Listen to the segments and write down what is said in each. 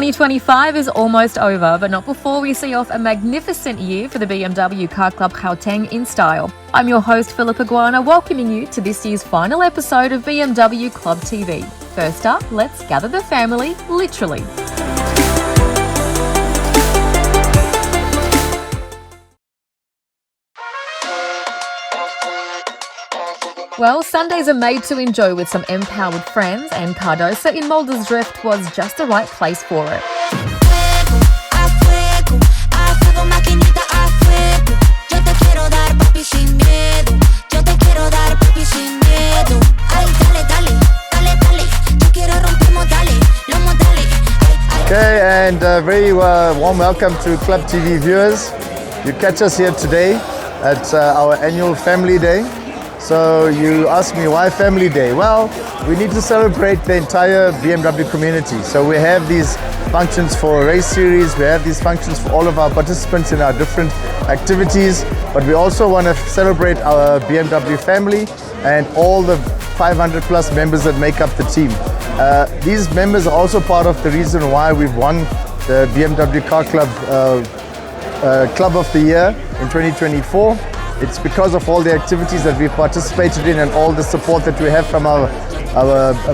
2025 is almost over, but not before we see off a magnificent year for the BMW Car Club Gauteng in style. I'm your host, Philippa Guana, welcoming you to this year's final episode of BMW Club TV. First up, let's gather the family, literally. Well, Sundays are made to enjoy with some empowered friends, and Cardosa in Muldersdrift was just the right place for it. Okay, and a very warm welcome to Club TV viewers. You catch us here today at our annual Family Day. So you ask me, why Family Day? Well, we need to celebrate the entire BMW community. So we have these functions for race series, we have these functions for all of our participants in our different activities, but we also want to celebrate our BMW family and all the 500 plus members that make up the team. These members are also part of the reason why we've won the BMW Car Club Club of the Year in 2024. It's because of all the activities that we've participated in and all the support that we have from our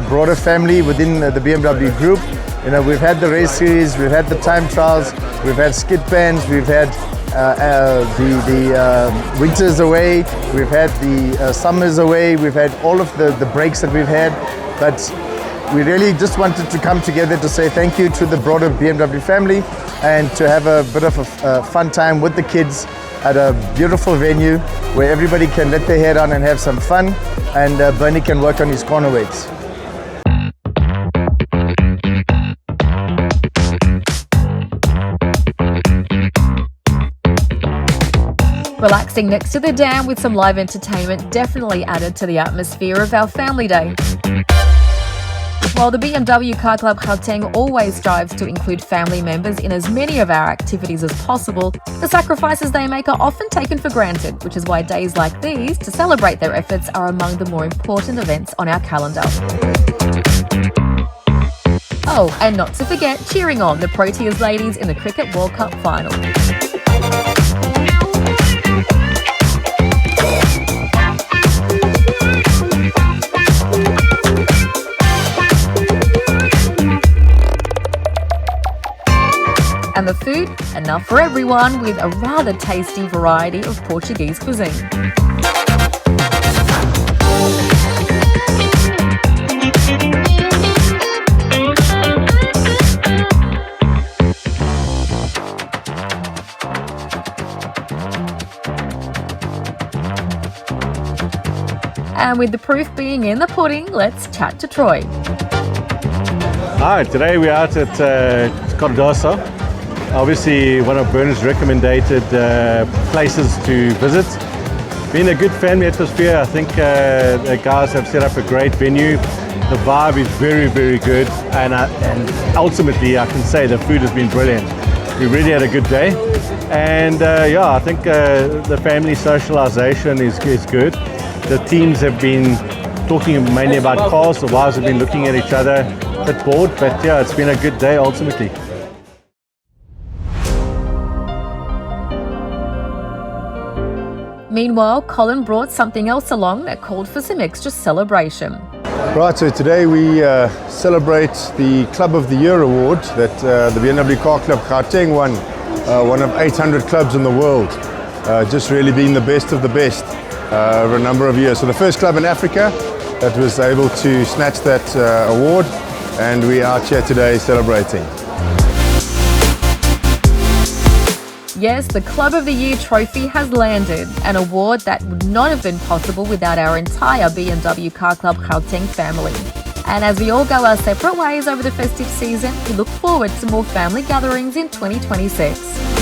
broader family within the BMW group. You know, we've had the race series, we've had the time trials, we've had skid pans, we've had the winters away, we've had the summers away, we've had all of the breaks that we've had. But we really just wanted to come together to say thank you to the broader BMW family and to have a bit of a fun time with the kids at a beautiful venue where everybody can let their hair down and have some fun, and Bernie can work on his corner weights. Relaxing next to the dam with some live entertainment definitely added to the atmosphere of our Family Day. While the BMW Car Club Gauteng always strives to include family members in as many of our activities as possible, the sacrifices they make are often taken for granted, which is why days like these, to celebrate their efforts, are among the more important events on our calendar. Oh, and not to forget cheering on the Proteas ladies in the Cricket World Cup final. And the food, enough for everyone, with a rather tasty variety of Portuguese cuisine. And with the proof being in the pudding, let's chat to Troy. Hi, today we're out at Cardosa. Obviously one of Bernard's recommended places to visit. Been a good family atmosphere. I think the guys have set up a great venue. The vibe is very, very good, and ultimately I can say the food has been brilliant. We really had a good day, and yeah, I think the family socialization is good. The teams have been talking mainly about cars. The wives have been looking at each other, a bit bored, but yeah, it's been a good day ultimately. Meanwhile, Colin brought something else along that called for some extra celebration. Right, so today we celebrate the Club of the Year award that the BMW Car Club Gauteng won, one of 800 clubs in the world, just really being the best of the best over a number of years. So the first club in Africa that was able to snatch that award, and we are here today celebrating. Yes, the Club of the Year trophy has landed, an award that would not have been possible without our entire BMW Car Club Gauteng family. And as we all go our separate ways over the festive season, we look forward to more family gatherings in 2026.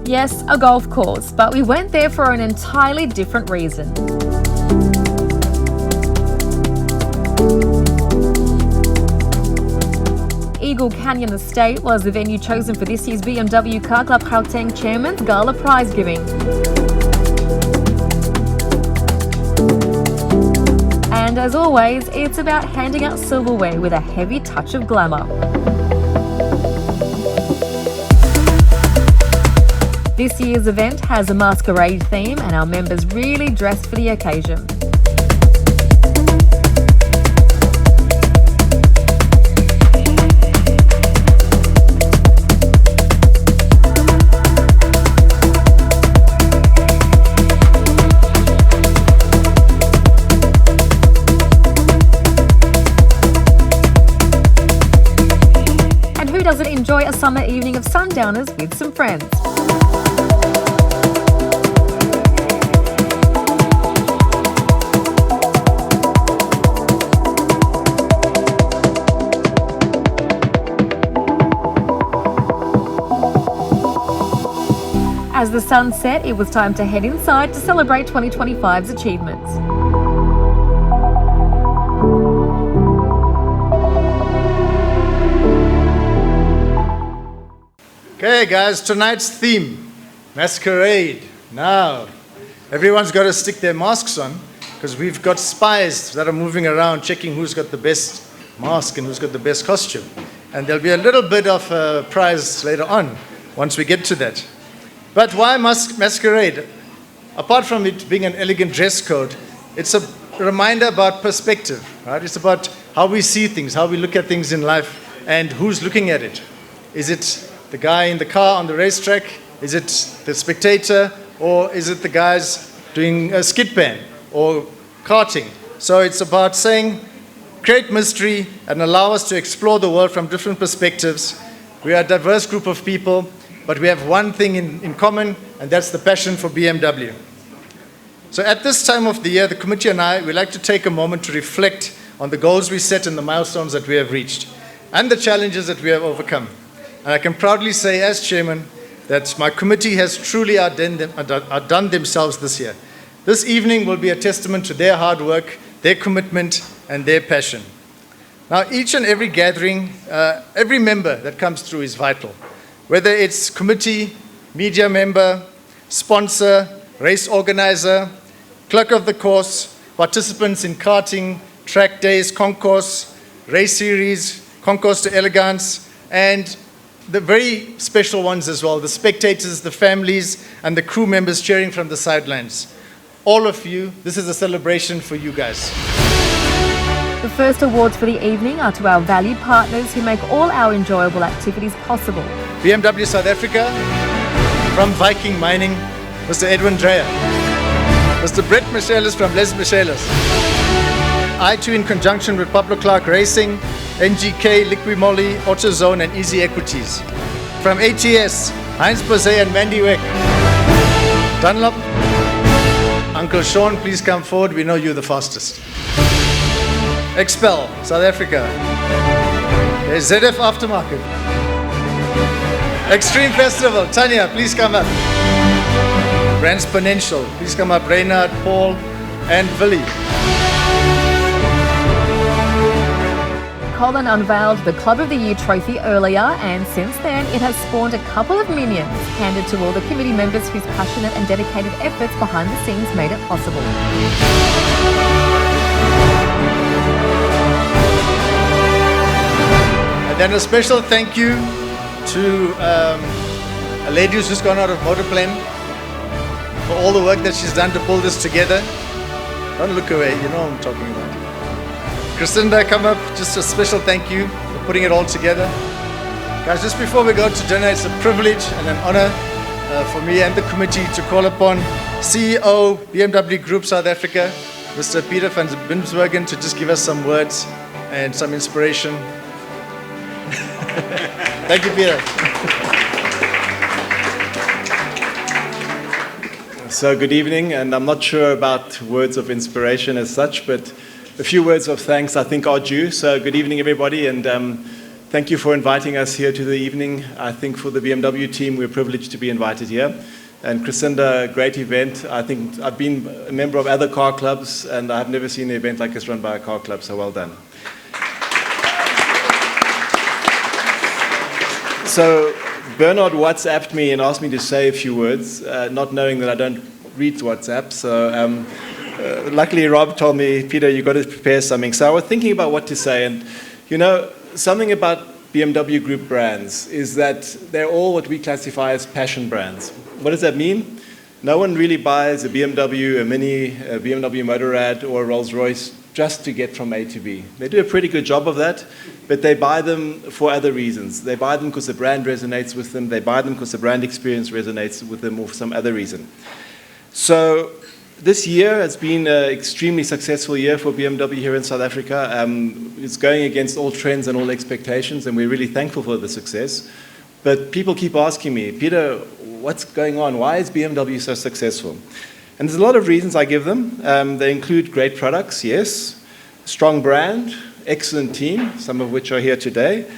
Yes, a golf course, but we went there for an entirely different reason. Eagle Canyon Estate was the venue chosen for this year's BMW Car Club Gauteng Chairman's Gala prize giving. And as always, it's about handing out silverware with a heavy touch of glamour. This year's event has a masquerade theme and our members really dressed for the occasion. And who doesn't enjoy a summer evening of sundowners with some friends? As the sun set, it was time to head inside to celebrate 2025's achievements. Okay guys, tonight's theme, masquerade. Now, everyone's got to stick their masks on because we've got spies that are moving around checking who's got the best mask and who's got the best costume. And there'll be a little bit of a prize later on once we get to that. But why masquerade? Apart from it being an elegant dress code, it's a reminder about perspective, right? It's about how we see things, how we look at things in life, and who's looking at it. Is it the guy in the car on the racetrack? Is it the spectator? Or is it the guys doing a skid pan or karting? So it's about saying, create mystery and allow us to explore the world from different perspectives. We are a diverse group of people, but we have one thing in common, and that's the passion for BMW. So at this time of the year, the committee and I, we like to take a moment to reflect on the goals we set and the milestones that we have reached, and the challenges that we have overcome. And I can proudly say, as chairman, that my committee has truly outdone themselves this year. This evening will be a testament to their hard work, their commitment, and their passion. Now, each and every gathering, every member that comes through is vital. Whether it's committee, media member, sponsor, race organizer, clerk of the course, participants in karting, track days, concourse, race series, concourse to elegance, and the very special ones as well, the spectators, the families, and the crew members cheering from the sidelines. All of you, this is a celebration for you guys. The first awards for the evening are to our valued partners who make all our enjoyable activities possible. BMW South Africa, from Viking Mining, Mr. Edwin Dreyer. Mr. Brett Michelis from Les Michelis. I2 in conjunction with Pablo Clark Racing, NGK, Liquimolly, AutoZone and Easy Equities. From ATS, Heinz Bose and Mandy Weck. Dunlop, Uncle Sean, please come forward, we know you're the fastest. Expel, South Africa. There's ZF Aftermarket. Extreme Festival, Tanya, please come up. Transponential, please come up. Reynard, Paul, and Willie. Colin unveiled the Club of the Year trophy earlier, and since then it has spawned a couple of minions handed to all the committee members whose passionate and dedicated efforts behind the scenes made it possible. And then a special thank you to a lady who's just gone out of Motorplan for all the work that she's done to pull this together. Don't look away, you know what I'm talking about. Christinda, come up, just a special thank you for putting it all together. Guys, just before we go to dinner, it's a privilege and an honor for me and the committee to call upon CEO BMW Group South Africa, Mr. Peter van Binsbergen, to just give us some words and some inspiration. Thank you, Peter. So good evening, and I'm not sure about words of inspiration as such, but a few words of thanks I think are due. So good evening everybody, and thank you for inviting us here to the evening. I think for the BMW team we're privileged to be invited here. And Christinda, great event. I think I've been a member of other car clubs and I've never seen an event like this run by a car club, so well done. So Bernard WhatsApped me and asked me to say a few words, not knowing that I don't read WhatsApp. So luckily Rob told me, Peter, you've got to prepare something. So I was thinking about what to say. And, something about BMW Group brands is that they're all what we classify as passion brands. What does that mean? No one really buys a BMW, a Mini, a BMW Motorrad, or a Rolls-Royce just to get from A to B. They do a pretty good job of that, but they buy them for other reasons. They buy them because the brand resonates with them. They buy them because the brand experience resonates with them, or for some other reason. So this year has been an extremely successful year for BMW here in South Africa. It's going against all trends and all expectations, and we're really thankful for the success. But people keep asking me, Peter, what's going on? Why is BMW so successful? And there's a lot of reasons I give them. They include great products, yes, strong brand, excellent team, some of which are here today,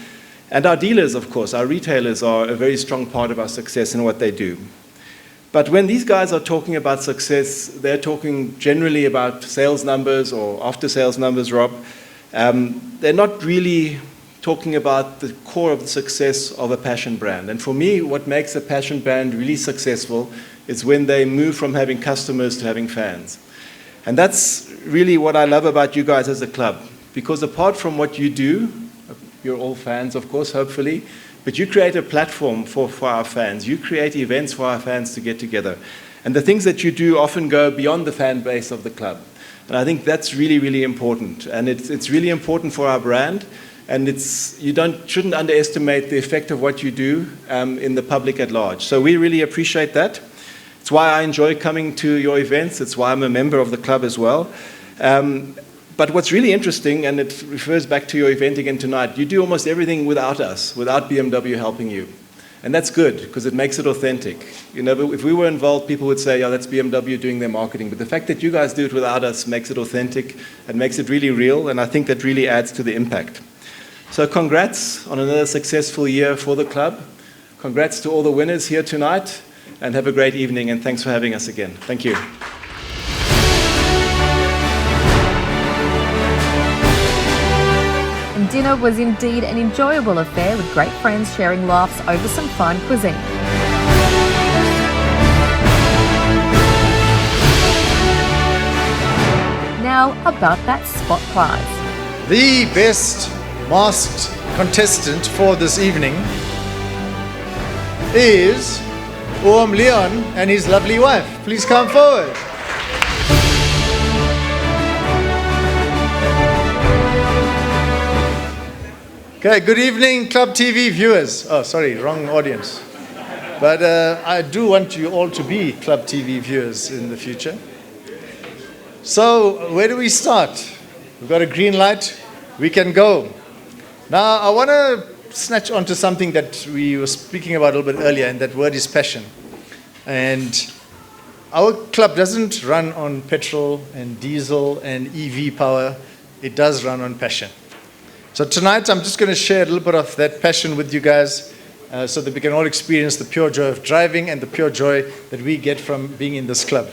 and our dealers, of course. Our retailers are a very strong part of our success in what they do. But when these guys are talking about success, they're talking generally about sales numbers or after-sales numbers, Rob. They're not really talking about the core of the success of a passion brand. And for me, what makes a passion brand really successful is when they move from having customers to having fans. And that's really what I love about you guys as a club. Because apart from what you do, you're all fans, of course, hopefully, but you create a platform for our fans. You create events for our fans to get together. And the things that you do often go beyond the fan base of the club. And I think that's really, really important. And it's really important for our brand. And you shouldn't underestimate the effect of what you do in the public at large. So we really appreciate that. It's why I enjoy coming to your events. It's why I'm a member of the club as well. But what's really interesting, and it refers back to your event again tonight, you do almost everything without us, without BMW helping you. And that's good, because it makes it authentic. If we were involved, people would say, yeah, that's BMW doing their marketing. But the fact that you guys do it without us makes it authentic and makes it really real, and I think that really adds to the impact. So congrats on another successful year for the club. Congrats to all the winners here tonight, and have a great evening, and thanks for having us again. Thank you. And dinner was indeed an enjoyable affair with great friends sharing laughs over some fine cuisine. Now about that spot prize. The best masked contestant for this evening is Leon and his lovely wife. Please come forward. Okay, good evening, Club TV viewers. Oh, sorry, wrong audience. But I do want you all to be Club TV viewers in the future. So, where do we start? We've got a green light. We can go. Now, I want to snatch onto something that we were speaking about a little bit earlier, and that word is passion. And our club doesn't run on petrol and diesel and EV power. It does run on passion. So tonight I'm just going to share a little bit of that passion with you guys so that we can all experience the pure joy of driving and the pure joy that we get from being in this club.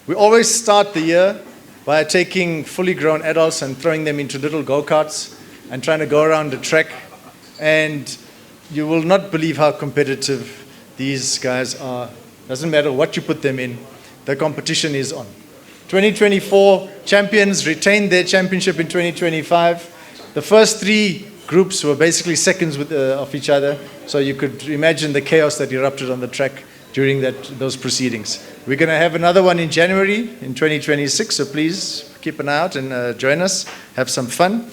We always start the year by taking fully grown adults and throwing them into little go-karts and trying to go around the track. And you will not believe how competitive these guys are. Doesn't matter what you put them in, the competition is on. 2024 champions retained their championship in 2025. The first three groups were basically seconds of each other, so you could imagine the chaos that erupted on the track during those proceedings. We're going to have another one in January in 2026, so please keep an eye out and join us, have some fun.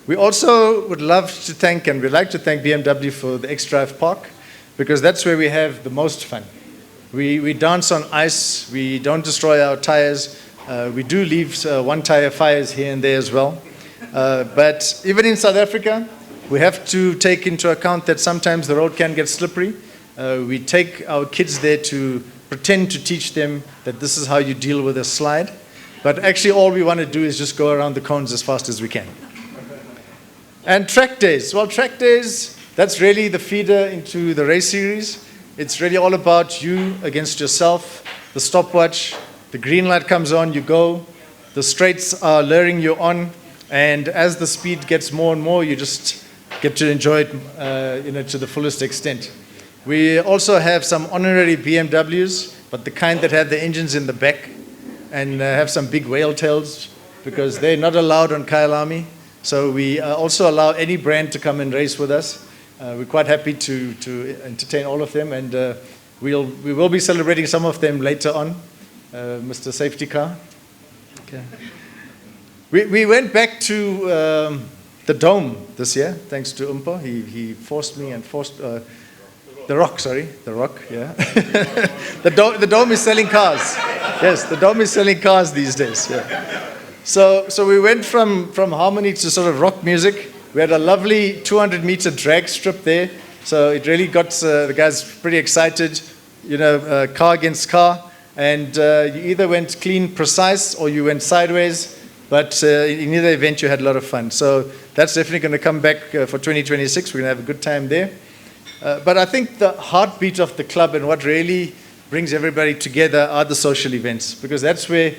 We also would love to thank, and we'd like to thank BMW for the X-Drive Park, because that's where we have the most fun. We dance on ice, we don't destroy our tires, we do leave one-tire fires here and there as well. But even in South Africa, we have to take into account that sometimes the road can get slippery. We take our kids there to pretend to teach them that this is how you deal with a slide. But actually all we want to do is just go around the cones as fast as we can. And track days. Well, track days, that's really the feeder into the race series. It's really all about you against yourself. The stopwatch, the green light comes on, you go. The straights are luring you on. And as the speed gets more and more, you just get to enjoy it to the fullest extent. We also have some honorary BMWs, but the kind that have the engines in the back and have some big whale tails, because they're not allowed on Kyalami. So we also allow any brand to come and race with us. We're quite happy to entertain all of them, and we will be celebrating some of them later on. Mr. Safety Car. Okay. We went back to the Dome this year, thanks to Umpo. He forced me and forced the Rock, yeah. The Dome is selling cars. Yes, the Dome is selling cars these days. Yeah. So we went from harmony to sort of rock music. We had a lovely 200-meter drag strip there, so it really got the guys pretty excited. Car against car, and you either went clean, precise, or you went sideways. But in either event, you had a lot of fun. So that's definitely going to come back for 2026. We're going to have a good time there. But I think the heartbeat of the club and what really brings everybody together are the social events, because that's where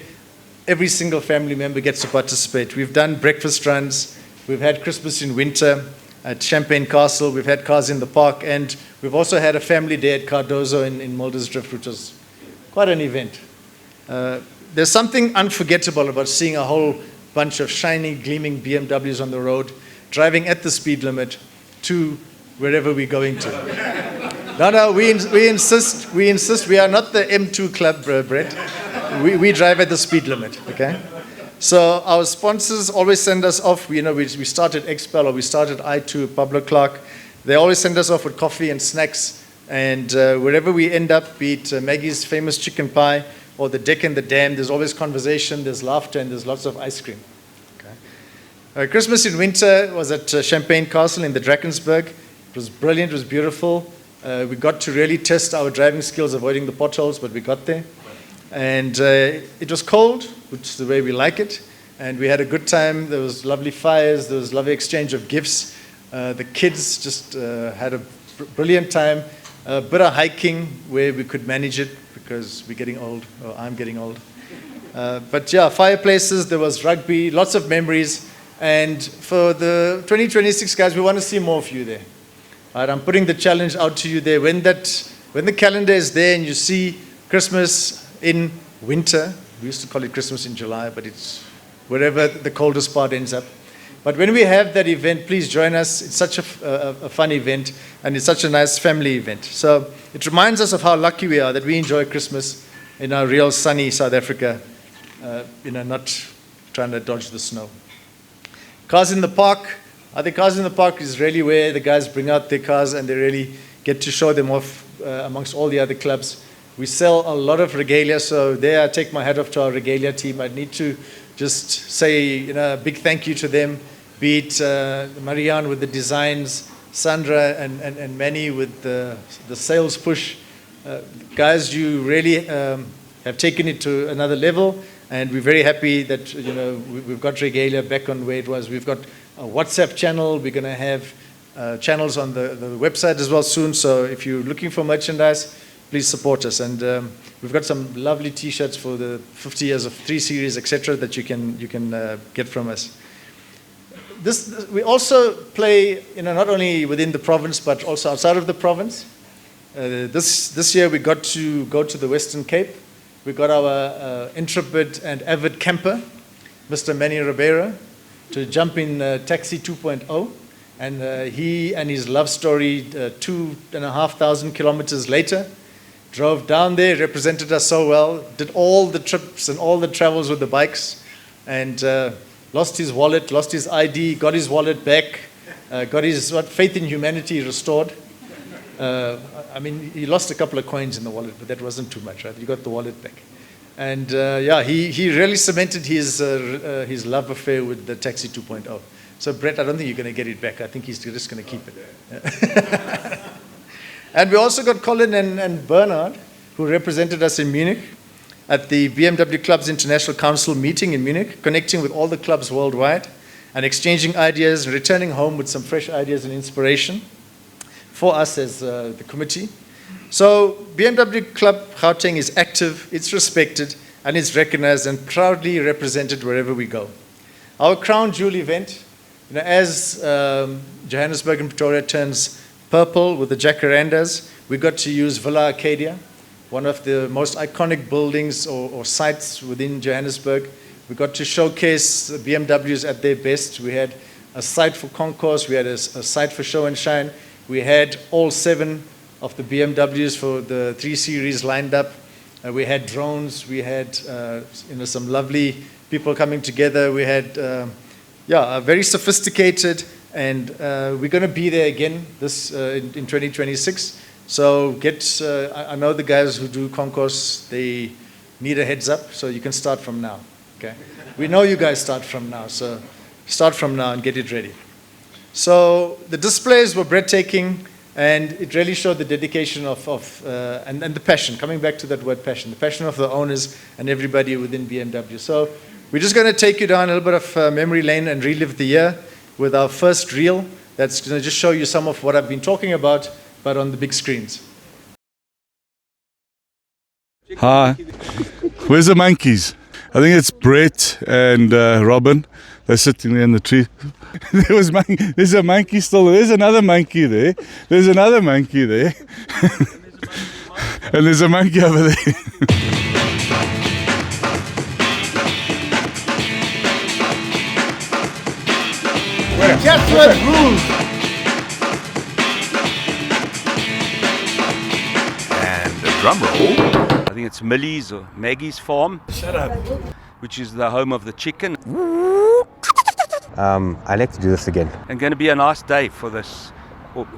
every single family member gets to participate. We've done breakfast runs. We've had Christmas in winter at Champagne Castle. We've had Cars in the Park. And we've also had a family day at Cardozo in Muldersdrift, which was quite an event. There's something unforgettable about seeing a whole bunch of shiny, gleaming BMWs on the road, driving at the speed limit to wherever we're going to. No, we insist. We are not the M2 club, Brett. We drive at the speed limit, okay? So our sponsors always send us off. We started Expel, or we started I2, Pablo Clark. They always send us off with coffee and snacks. And wherever we end up, be it Maggie's famous chicken pie or the Deck and the Dam, there's always conversation, there's laughter, and there's lots of ice cream. Okay. Christmas in winter was at Champagne Castle in the Drakensberg. It was brilliant, it was beautiful. We got to really test our driving skills, avoiding the potholes, but we got there. And it was cold, which is the way we like it. And we had a good time. There was lovely fires. There was lovely exchange of gifts. The kids just had a brilliant time. A bit of hiking where we could manage it because we're getting old, or I'm getting old. But yeah, fireplaces, there was rugby, lots of memories. And for the 2026 guys, we want to see more of you there. All right, I'm putting the challenge out to you there. When the calendar is there and you see Christmas in winter, we used to call it Christmas in July, but it's wherever the coldest part ends up. But when we have that event, please join us. It's such a fun event, and it's such a nice family event. So it reminds us of how lucky we are that we enjoy Christmas in our real sunny South Africa, not trying to dodge the snow. Cars in the Park. I think Cars in the Park is really where the guys bring out their cars and they really get to show them off amongst all the other clubs. We sell a lot of regalia, so there I take my hat off to our regalia team. I need to just say a big thank you to them, be it Marianne with the designs, Sandra and Manny with the sales push. Guys, you really have taken it to another level, and we're very happy that we've got regalia back on where it was. We've got a WhatsApp channel. We're going to have channels on the website as well soon, so if you're looking for merchandise, please support us. And we've got some lovely T-shirts for the 50 years of 3 Series, etc., that you can get from us. We also play, not only within the province but also outside of the province. This year we got to go to the Western Cape. We got our intrepid and avid camper, Mr. Manny Ribeiro, to jump in Taxi 2.0. And he and his love story, 2,500 kilometers later, drove down there, represented us so well, did all the trips and all the travels with the bikes, and lost his wallet, lost his ID, got his wallet back, got his faith in humanity restored. He lost a couple of coins in the wallet, but that wasn't too much, right? He got the wallet back. And he really cemented his love affair with the Taxi 2.0. So Brett, I don't think you're going to get it back. I think he's just going to keep it. And we also got Colin and Bernard, who represented us in Munich at the BMW Club's International Council meeting in Munich, connecting with all the clubs worldwide and exchanging ideas and returning home with some fresh ideas and inspiration for us as the committee. So BMW Club Gauteng is active, it's respected, and it's recognized and proudly represented wherever we go. Our crown jewel event as Johannesburg and Pretoria turns purple with the jacarandas, we got to use Villa Arcadia, one of the most iconic buildings or sites within Johannesburg. We got to showcase BMWs at their best. We had a site for concourse, we had a site for show and shine. We had all 7 of the BMWs for the 3 Series lined up. We had drones, we had some lovely people coming together. We had a very sophisticated, and we're going to be there again this in 2026. So I know the guys who do concourse, they need a heads up, so you can start from now. Okay, we know you guys start from now, so start from now and get it ready. So the displays were breathtaking, and it really showed the dedication and the passion, coming back to that word passion, the passion of the owners and everybody within BMW. So we're just going to take you down a little bit of memory lane and relive the year with our first reel that's going to just show you some of what I've been talking about, but on the big screens. Hi, where's the monkeys? I think it's Brett and Robin. They're sitting there in the tree. There's a monkey still. There's another monkey there. There's another monkey there. And there's a monkey over there. Just what rules. And a drum roll. I think it's Millie's or Maggie's farm. Shut up. Which is the home of the chicken. I like to do this again. And going to be a nice day for this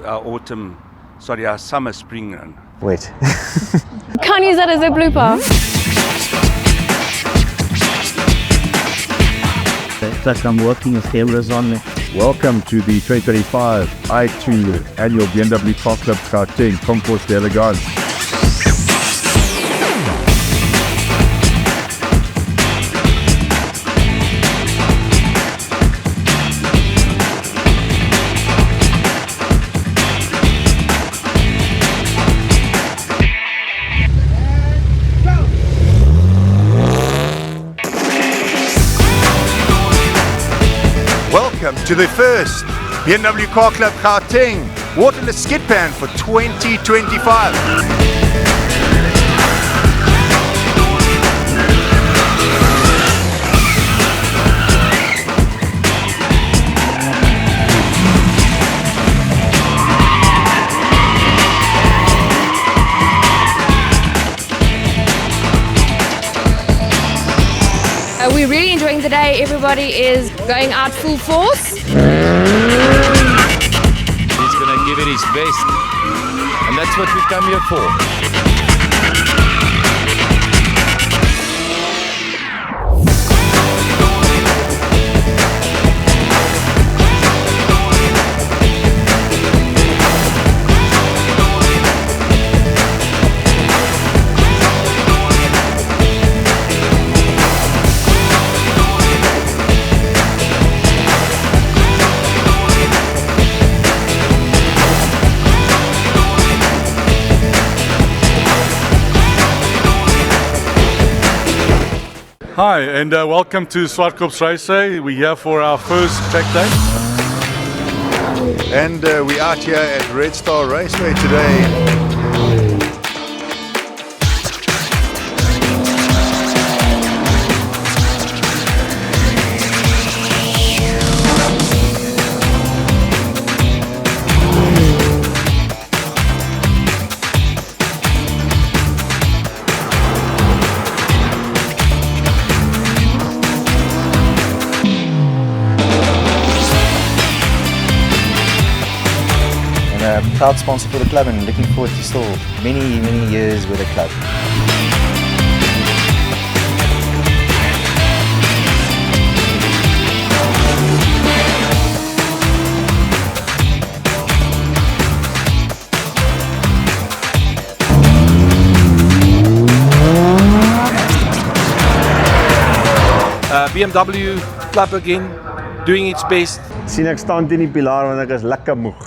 our summer spring run. Wait. Can't use that as a blooper. It's like I'm working with cameras on me. Welcome to the 2025 I2 Annual BMW Car Club Gauteng Concours d'Elegance. Welcome to the first BMW Car Club Gauteng waterless skid pan for 2025. We're really enjoying the day. Everybody is going out full force. He's going to give it his best. And that's what we come here for. Hi, and welcome to Swartkops Raceway. We're here for our first track day. And we're out here at Red Star Raceway today. Proud sponsor for the club and looking forward to still many, many years with the club. BMW Club again, doing its best. Sien ek staan teen die pilaar want ek is lekker moeg.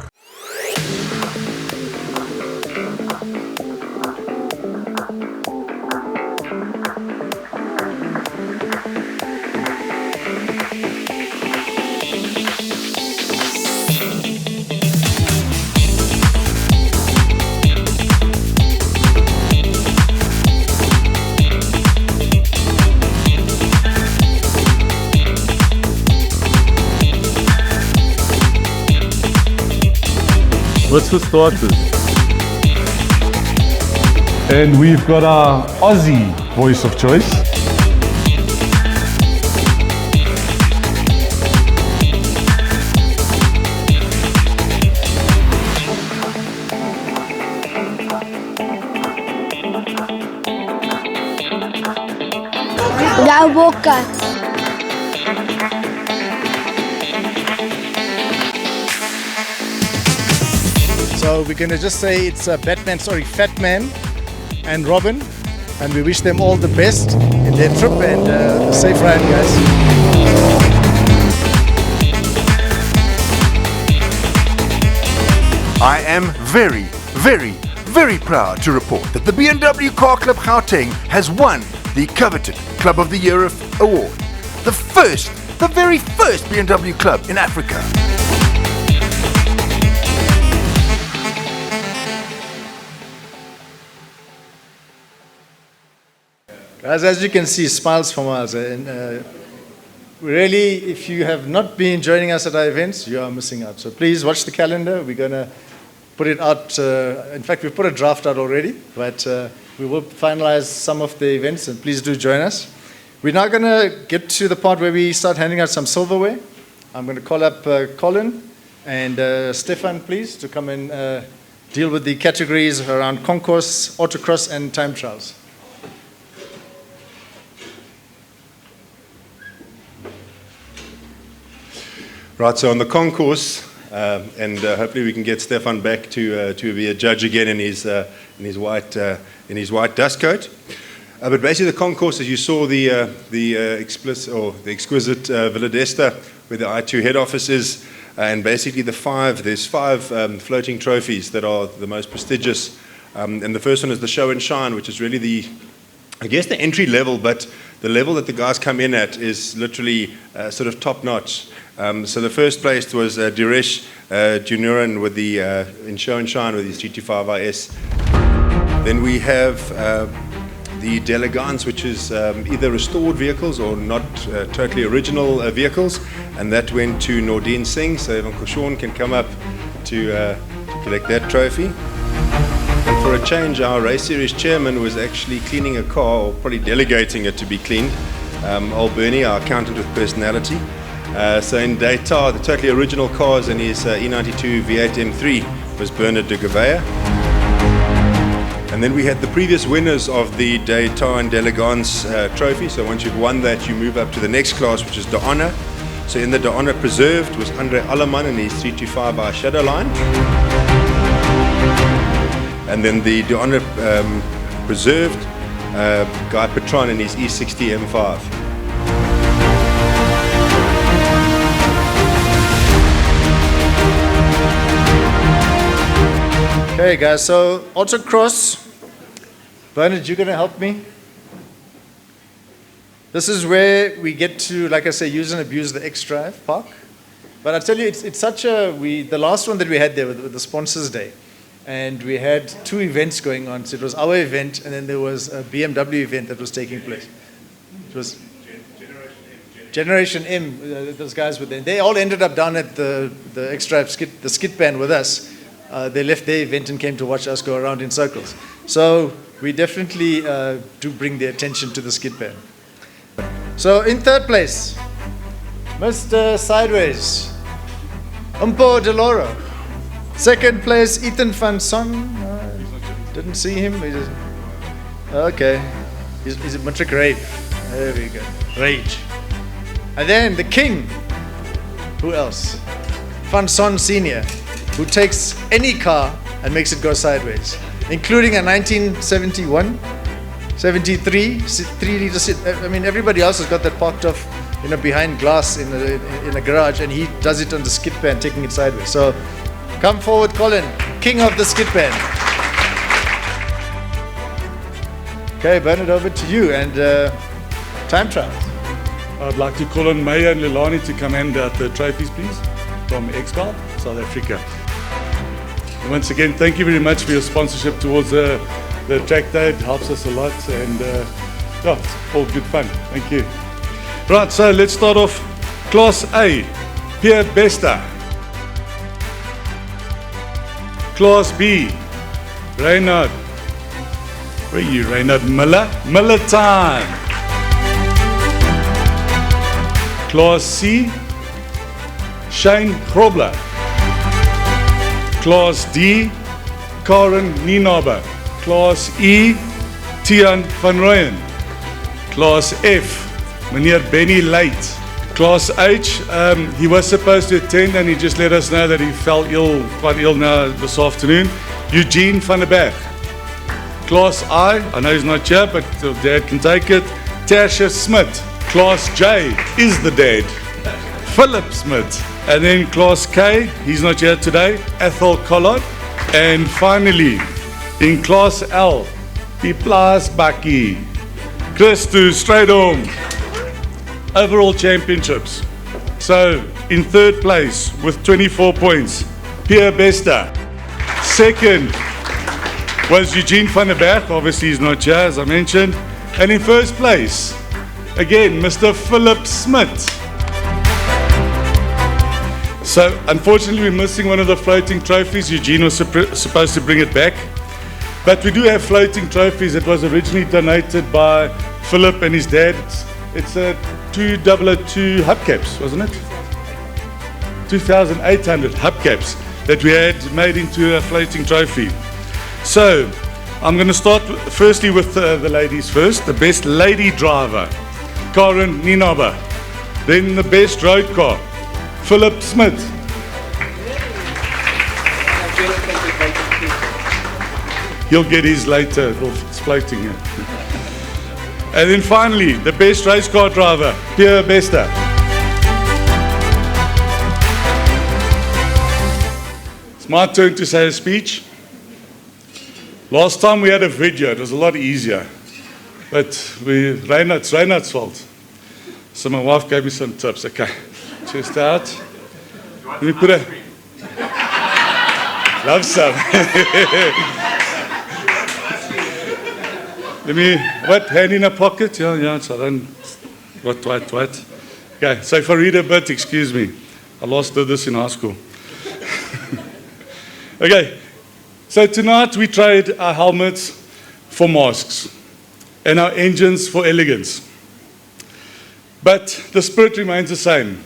What's for starters? And we've got our Aussie voice of choice. So we're going to just say it's Fat Man and Robin, and we wish them all the best in their trip and a safe ride, guys. I am very, very, very proud to report that the BMW Car Club Gauteng has won the coveted Club of the Year award. The very first BMW club in Africa. Guys, as you can see, smiles from us. And really, if you have not been joining us at our events, you are missing out. So please watch the calendar. We're going to put it out. In fact, we've put a draft out already, but we will finalize some of the events, and please do join us. We're now going to get to the part where we start handing out some silverware. I'm going to call up Colin and Stefan, please, to come and deal with the categories around concourse, autocross, and time trials. Right, so on the concourse, and hopefully we can get Stefan back to be a judge again in his white dust coat. But basically, the concourse, as you saw, the exquisite Villa d'Este, where the I2 head office is, and basically there's five floating trophies that are the most prestigious. And the first one is the Show and Shine, which is really the entry level, but the level that the guys come in at is literally sort of top notch. So the first place was Diresh Junuran with in Show and Shine with his GT5 IS. Then we have the D'Elegance, which is either restored vehicles or not totally original vehicles, and that went to Nordine Singh, so Evan Kushon can come up to collect that trophy. And for a change, our race series chairman was actually cleaning a car, or probably delegating it to be cleaned. Old Bernie, our accountant with personality. So in Daytar, the totally original cars in his E92 V8 M3 was Bernard de Gouveia. And then we had the previous winners of the Daytar and D'Elegance trophy. So once you've won that, you move up to the next class, which is De Honor. So in the De Honor Preserved was Andre Alleman in his 325i Shadowline. And then the De Honor Preserved, Guy Petron in his E60 M5. Okay, guys, so autocross. Bernard, you're going to help me? This is where we get to, like I say, use and abuse the X-Drive park. But I tell you, it's such the last one that we had there with the Sponsors Day, and we had two events going on. So it was our event, and then there was a BMW event that was taking place. It was Generation M. Those guys were there. They all ended up down at the X-Drive skid band with us. They left their event and came to watch us go around in circles. So we definitely do bring the attention to the skid band. So in third place, Mr. Sideways, Umpo Deloro. Second place, Ethan van Son. Didn't see him. Okay. He's a matric rave. There we go. Rage. And then the king. Who else? Van Son Senior, who takes any car and makes it go sideways, including a 1971, 73, 3-liter seat. I mean, everybody else has got that parked off, behind glass in a garage, and he does it on the skid pan, taking it sideways. So, come forward, Colin, king of the skid pan. Okay, Bernard, over to you, and time trials. I'd like to call on Maya and Lilani to come hand out the trophies, please, from X-Car, South Africa. And once again, thank you very much for your sponsorship towards the track day. It helps us a lot, and it's all good fun. Thank you. Right, so let's start off Class A, Pierre Besta. Class B, Reynard. Where are you, Reynard? Miller? Miller time. Class C, Shane Grobler. Class D, Karen Nienaber. Class E, Tian van Rooyen. Class F, Meneer Benny Late. Class H, he was supposed to attend and he just let us know that he fell ill, quite ill now this afternoon. Eugene van der Berg. Class I know he's not here, but Dad can take it. Tasha Smith. Class J is the dad. Philip Smith. And then Class K, he's not here today. Ethel Collard. And finally, in Class L, Piplas Baki. Christu straight home. Overall championships. So, in third place with 24 points, Pierre Bester. Second was Eugene van der Berg, obviously he's not here as I mentioned. And in first place, again, Mr. Philip Smith. So, unfortunately we're missing one of the floating trophies. Eugene was supposed to bring it back. But we do have floating trophies. It was originally donated by Philip and his dad. It's a 2002 hubcaps, wasn't it? 2,800 hubcaps that we had made into a floating trophy. So, I'm going to start firstly with the ladies first. The best lady driver, Karen Nienaber. Then the best road car, Philip Smith. He'll get his later, it's floating here. And then finally, the best race car driver, Pierre Bester. It's my turn to say a speech. Last time we had a video, it was a lot easier. But it's Reinhard's fault. So my wife gave me some tips. Okay, chest out. Let me put a... Love some. Let me, what, hand in a pocket? Yeah, so then, what. Okay, so if I read a bit, excuse me. I lost this in high school. Okay, so tonight we trade our helmets for masks and our engines for elegance. But the spirit remains the same.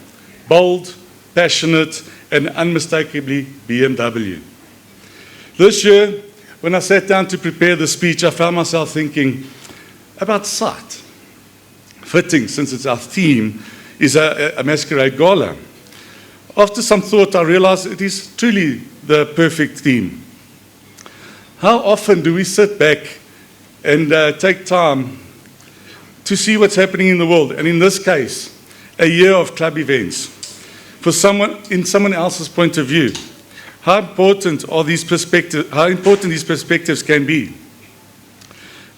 Bold, passionate, and unmistakably BMW. This year, when I sat down to prepare the speech, I found myself thinking about sight. Fitting, since it's our theme, is a masquerade gala. After some thought, I realized it is truly the perfect theme. How often do we sit back and take time to see what's happening in the world? And in this case, a year of club events. For someone, in someone else's point of view, how important these perspectives can be.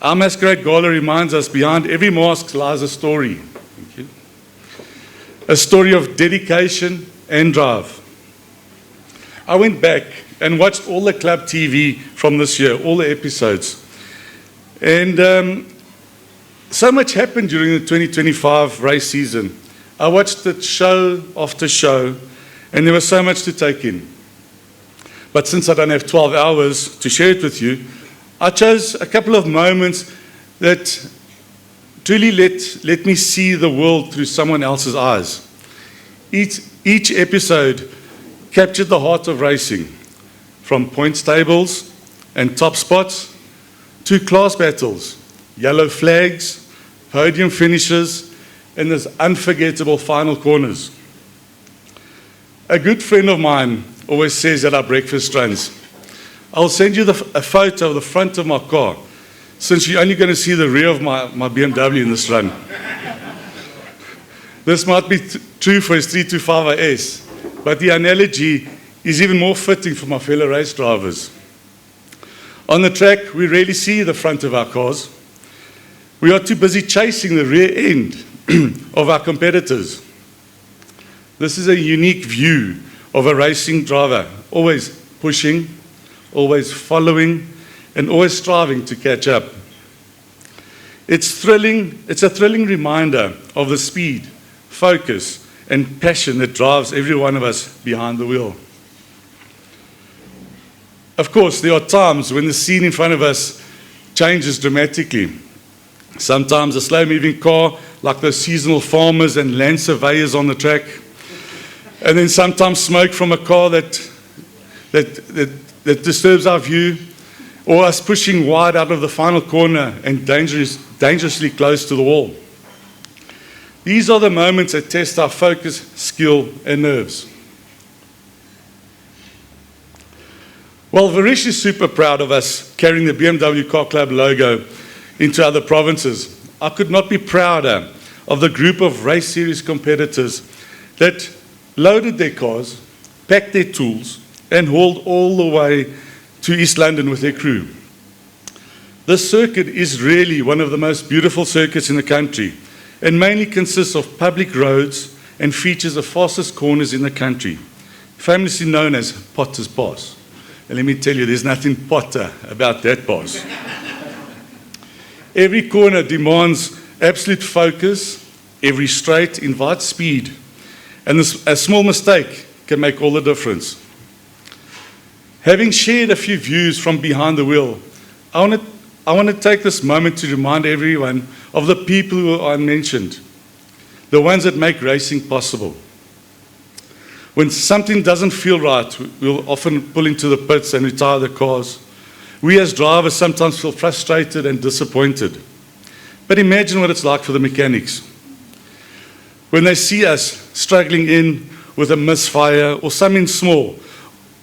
Our masquerade gala reminds us behind every mask lies a story. Thank you. A story of dedication and drive. I went back and watched all the Club TV from this year, all the episodes. And so much happened during the 2025 race season. I watched it show after show, and there was so much to take in. But since I don't have 12 hours to share it with you, I chose a couple of moments that truly let me see the world through someone else's eyes. Each episode captured the heart of racing, from points tables and top spots to class battles, yellow flags, podium finishes, and those unforgettable final corners. A good friend of mine always says at our breakfast runs, I'll send you a photo of the front of my car, since you're only going to see the rear of my BMW in this run. This might be true for his 325 RS, but the analogy is even more fitting for my fellow race drivers. On the track, we rarely see the front of our cars. We are too busy chasing the rear end of our competitors. This is a unique view of a racing driver, always pushing, always following, and always striving to catch up. It's a thrilling reminder of the speed, focus, and passion that drives every one of us behind the wheel. Of course, there are times when the scene in front of us changes dramatically. Sometimes a slow-moving car, like those seasonal farmers and land surveyors on the track. And then sometimes smoke from a car that disturbs our view, or us pushing wide out of the final corner and dangerously close to the wall. These are the moments that test our focus, skill, and nerves. Well, Varish is super proud of us carrying the BMW Car Club logo into other provinces. I could not be prouder of the group of race series competitors that loaded their cars, packed their tools, and hauled all the way to East London with their crew. This circuit is really one of the most beautiful circuits in the country, and mainly consists of public roads and features the fastest corners in the country, famously known as Potter's Pass. And let me tell you, there's nothing Potter about that pass. Every corner demands absolute focus, every straight invites speed, and a small mistake can make all the difference. Having shared a few views from behind the wheel, I want to take this moment to remind everyone of the people who I mentioned, the ones that make racing possible. When something doesn't feel right, we'll often pull into the pits and retire the cars. We as drivers sometimes feel frustrated and disappointed. But imagine what it's like for the mechanics. When they see us struggling in with a misfire or something small,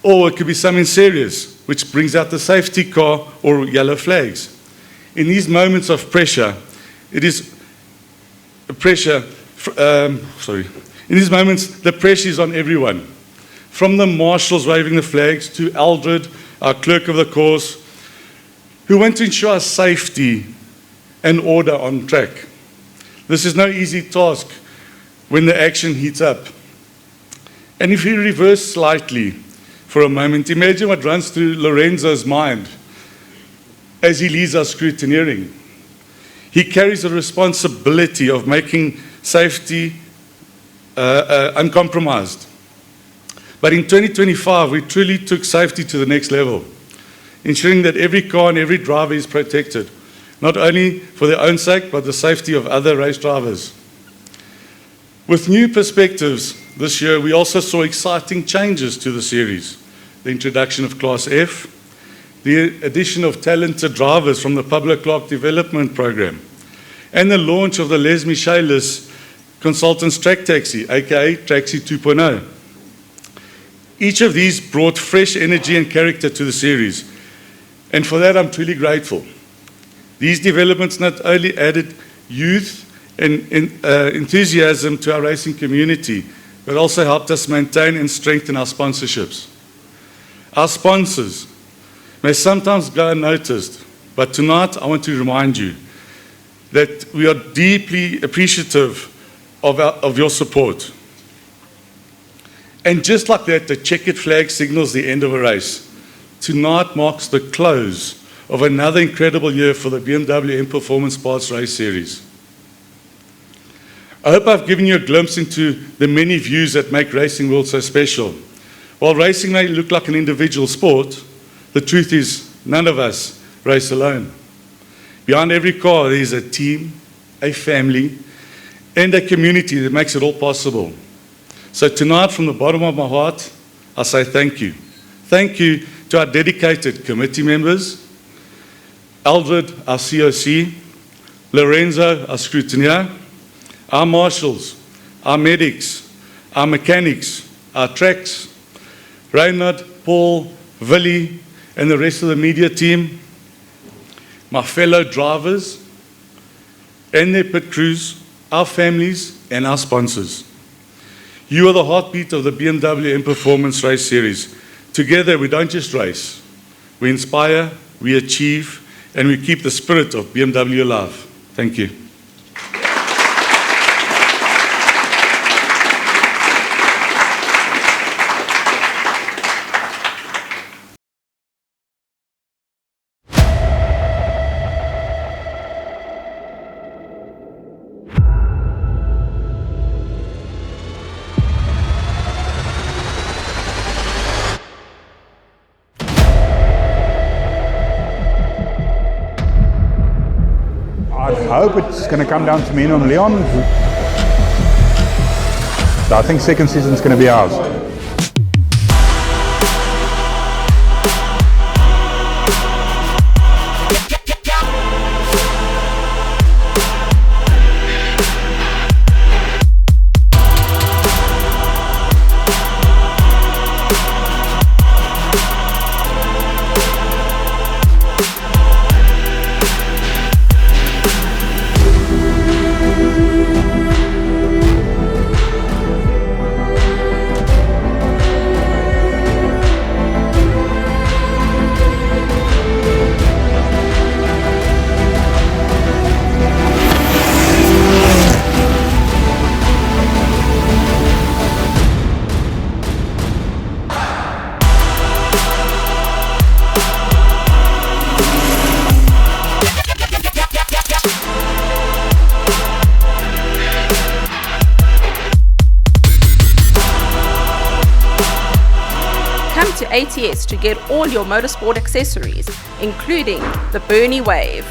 or it could be something serious, which brings out the safety car or yellow flags. In these moments of pressure, in these moments, the pressure is on everyone. From the marshals waving the flags to Aldred, our clerk of the course, who want to ensure safety and order on track. This is no easy task when the action heats up. And if we reverse slightly for a moment, imagine what runs through Lorenzo's mind as he leads our scrutineering. He carries the responsibility of making safety uncompromised. But in 2025, we truly took safety to the next level, ensuring that every car and every driver is protected, not only for their own sake, but the safety of other race drivers. With new perspectives this year, we also saw exciting changes to the series. The introduction of Class F, the addition of talented drivers from the Public Clerk Development Program, and the launch of the Les Michaelis Consultants Track Taxi, aka Taxi 2.0. Each of these brought fresh energy and character to the series, and for that I'm truly grateful. These developments not only added youth and enthusiasm to our racing community, but also helped us maintain and strengthen our sponsorships. Our sponsors may sometimes go unnoticed, but tonight I want to remind you that we are deeply appreciative of your support. And just like that, the checkered flag signals the end of a race. Tonight marks the close of another incredible year for the BMW M Performance Parts Race Series. I hope I've given you a glimpse into the many views that make racing world so special. While racing may look like an individual sport, the truth is none of us race alone. Behind every car, there is a team, a family, and a community that makes it all possible. So tonight, from the bottom of my heart, I say thank you. Thank you to our dedicated committee members, Aldred, our COC, Lorenzo, our scrutineer, our marshals, our medics, our mechanics, our tracks, Reinhard, Paul, Willie, and the rest of the media team, my fellow drivers and their pit crews, our families, and our sponsors. You are the heartbeat of the BMW M Performance Race Series. Together, we don't just race. We inspire, we achieve, and we keep the spirit of BMW alive. Thank you. I hope it's going to come down to me and Leon. So I think second season is going to be ours. Come to ATS to get all your motorsport accessories, including the Bernie Wave.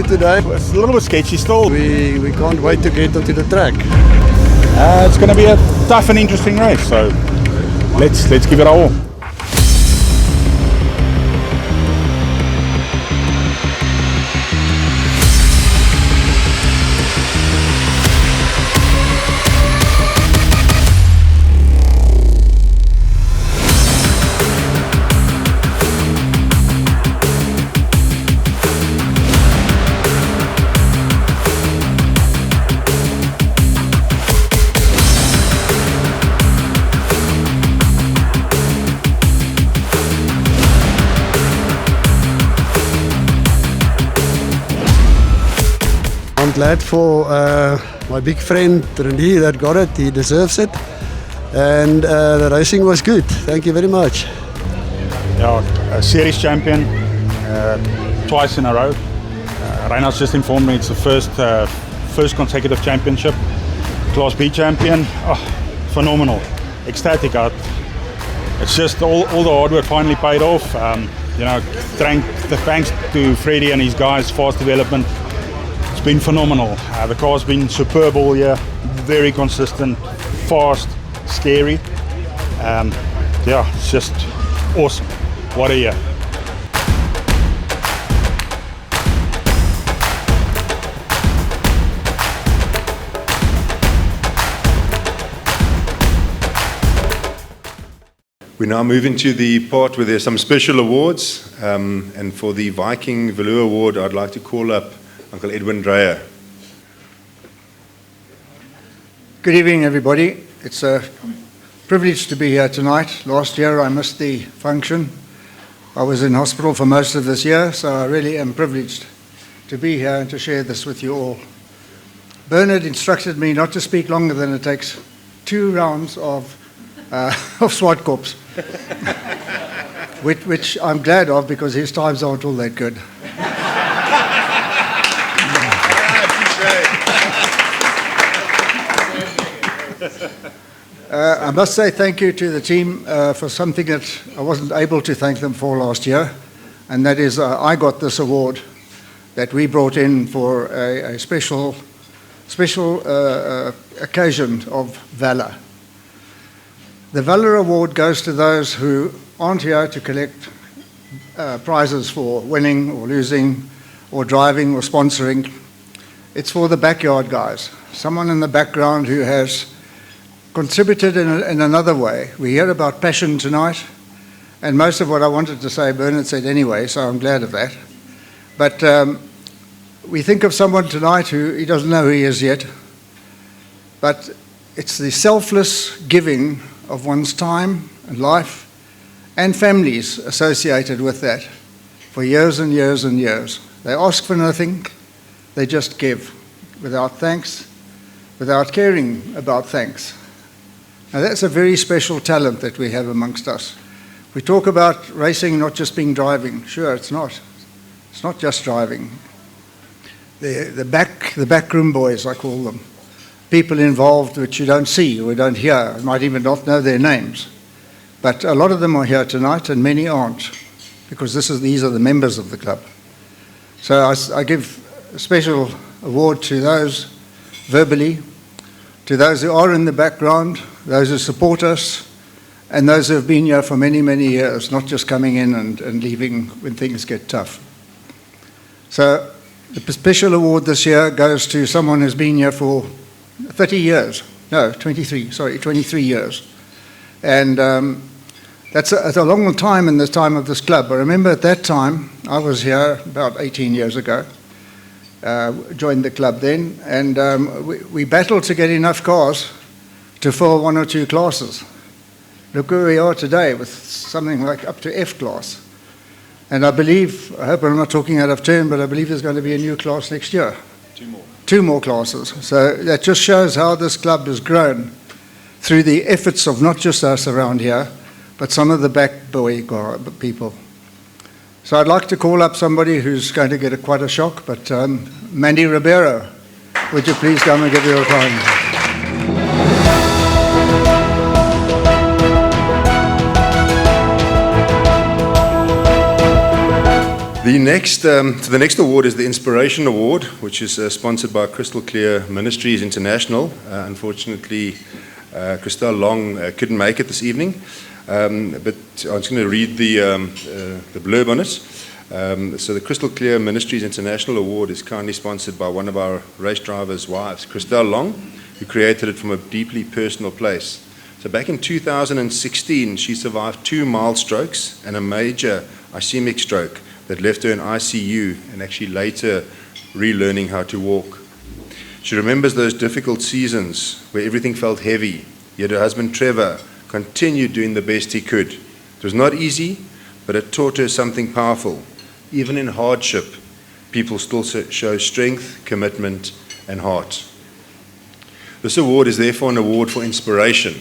today. It's a little bit sketchy still. We can't wait to get onto the track. It's going to be a tough and interesting race, so let's give it our all. I'm glad for my big friend René that got it. He deserves it. And the racing was good. Thank you very much. Yeah, a series champion twice in a row. Reinhard's just informed me it's the first consecutive championship. Class B champion. Oh, phenomenal. Ecstatic. It's just all the hard work finally paid off. Thanks to Freddie and his guys, fast development. It's been phenomenal. The car's been superb all year, very consistent, fast, scary. It's just awesome. What a year. We now move into the part where there's some special awards. And for the Viking Velour Award, I'd like to call up Uncle Edwin Dreyer. Good evening, everybody. It's a privilege to be here tonight. Last year I missed the function. I was in hospital for most of this year, so I really am privileged to be here and to share this with you all. Bernard instructed me not to speak longer than it takes 2 rounds of Swartkorps, which I'm glad of because his times aren't all that good. I must say thank you to the team for something that I wasn't able to thank them for last year, and that is I got this award that we brought in for a special occasion of valour. The Valour Award goes to those who aren't here to collect prizes for winning or losing or driving or sponsoring. It's for the backyard guys, someone in the background who has contributed in another way. We hear about passion tonight, and most of what I wanted to say Bernard said anyway, so I'm glad of that. But we think of someone tonight who he doesn't know who he is yet, but it's the selfless giving of one's time and life and families associated with that for years and years and years. They ask for nothing, they just give without thanks, without caring about thanks. Now that's a very special talent that we have amongst us. We talk about racing not just being driving. Sure, it's not. It's not just driving. The backroom boys, I call them. People involved which you don't see or don't hear, you might even not know their names. But a lot of them are here tonight and many aren't, because these are the members of the club. So I give a special award to those verbally, to those who are in the background, those who support us, and those who have been here for many, many years, not just coming in and leaving when things get tough. So the special award this year goes to someone who's been here for 23 years. And that's a long time in the time of this club. I remember at that time, I was here about 18 years ago, joined the club then, and we battled to get enough cars to fill 1 or 2 classes. Look where we are today with something like up to F class. And I hope I'm not talking out of turn, but I believe there's going to be a new class next year. 2 more classes. So that just shows how this club has grown through the efforts of not just us around here, but some of the back boy people. So I'd like to call up somebody who's going to get quite a shock, but Mandy Ribeiro, would you please come and give your time? The next award is the Inspiration Award, which is sponsored by Crystal Clear Ministries International. Unfortunately, Christelle Long couldn't make it this evening, but I'm just going to read the blurb on it. So the Crystal Clear Ministries International Award is kindly sponsored by one of our race drivers' wives, Christelle Long, who created it from a deeply personal place. So back in 2016, she survived 2 mild strokes and a major ischemic stroke that left her in ICU and actually later relearning how to walk. She remembers those difficult seasons where everything felt heavy, yet her husband Trevor continued doing the best he could. It was not easy, but it taught her something powerful. Even in hardship, people still show strength, commitment, and heart. This award is therefore an award for inspiration.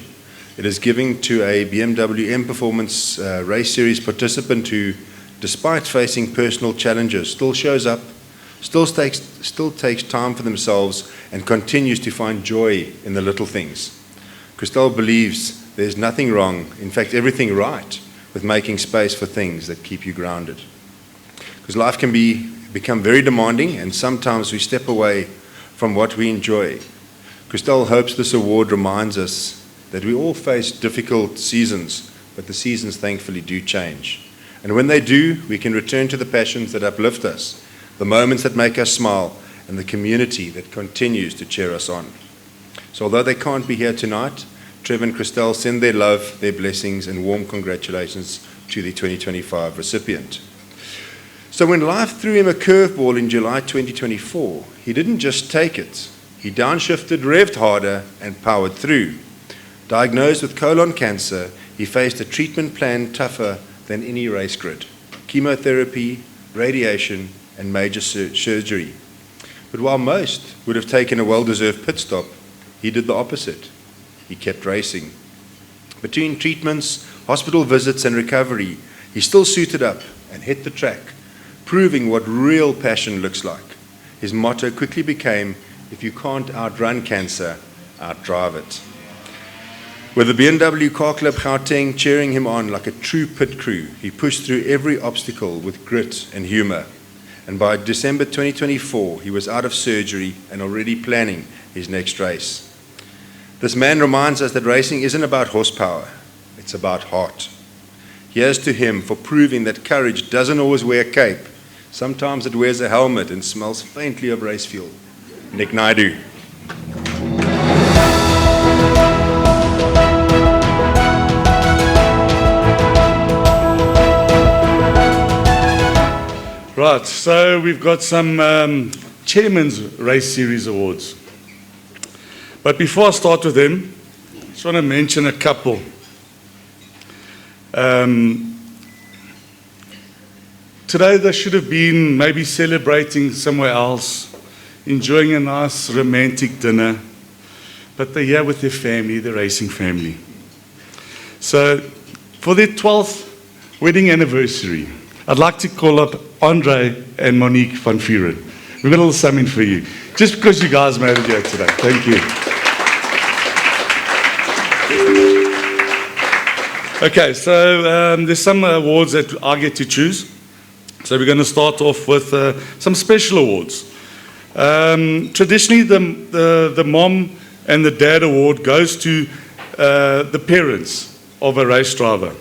It is given to a BMW M Performance race series participant who, despite facing personal challenges, still shows up, still takes time for themselves, and continues to find joy in the little things. Christelle believes there's nothing wrong, in fact everything right, with making space for things that keep you grounded. Because life can become very demanding, and sometimes we step away from what we enjoy. Christelle hopes this award reminds us that we all face difficult seasons, but the seasons thankfully do change. And when they do, we can return to the passions that uplift us, the moments that make us smile, and the community that continues to cheer us on. So although they can't be here tonight, Trevor and Christelle send their love, their blessings, and warm congratulations to the 2025 recipient. So when life threw him a curveball in July 2024, he didn't just take it. He downshifted, revved harder, and powered through. Diagnosed with colon cancer, he faced a treatment plan tougher than any race grid: chemotherapy, radiation, and major surgery. But while most would have taken a well-deserved pit stop, he did the opposite. He kept racing. Between treatments, hospital visits, and recovery, he still suited up and hit the track, proving what real passion looks like. His motto quickly became, "If you can't outrun cancer, outdrive it." With the BMW Club Gauteng cheering him on like a true pit crew, he pushed through every obstacle with grit and humor. And by December 2024, he was out of surgery and already planning his next race. This man reminds us that racing isn't about horsepower, it's about heart. Here's to him for proving that courage doesn't always wear a cape. Sometimes it wears a helmet and smells faintly of race fuel. Nick Naidu. Right, so we've got some Chairman's Race Series awards. But before I start with them, I just want to mention a couple. Today they should have been maybe celebrating somewhere else, enjoying a nice romantic dinner, but they're here with their family, the racing family. So for their 12th wedding anniversary, I'd like to call up Andre and Monique van Vuren. We've got a little something for you, just because you guys made it here today. Thank you. Okay, so there's some awards that I get to choose. So we're going to start off with some special awards. Traditionally, the mom and the dad award goes to the parents of a race driver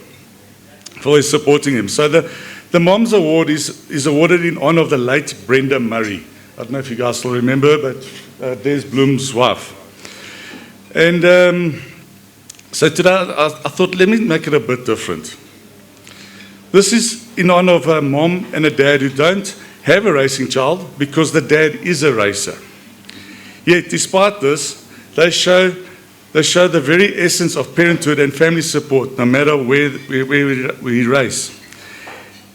for supporting him. So the mom's award is awarded in honor of the late Brenda Murray. I don't know if you guys still remember, but Des Bloem's wife. And so today I thought, let me make it a bit different. This is in honor of a mom and a dad who don't have a racing child because the dad is a racer. Yet, despite this, they show the very essence of parenthood and family support, no matter where we race.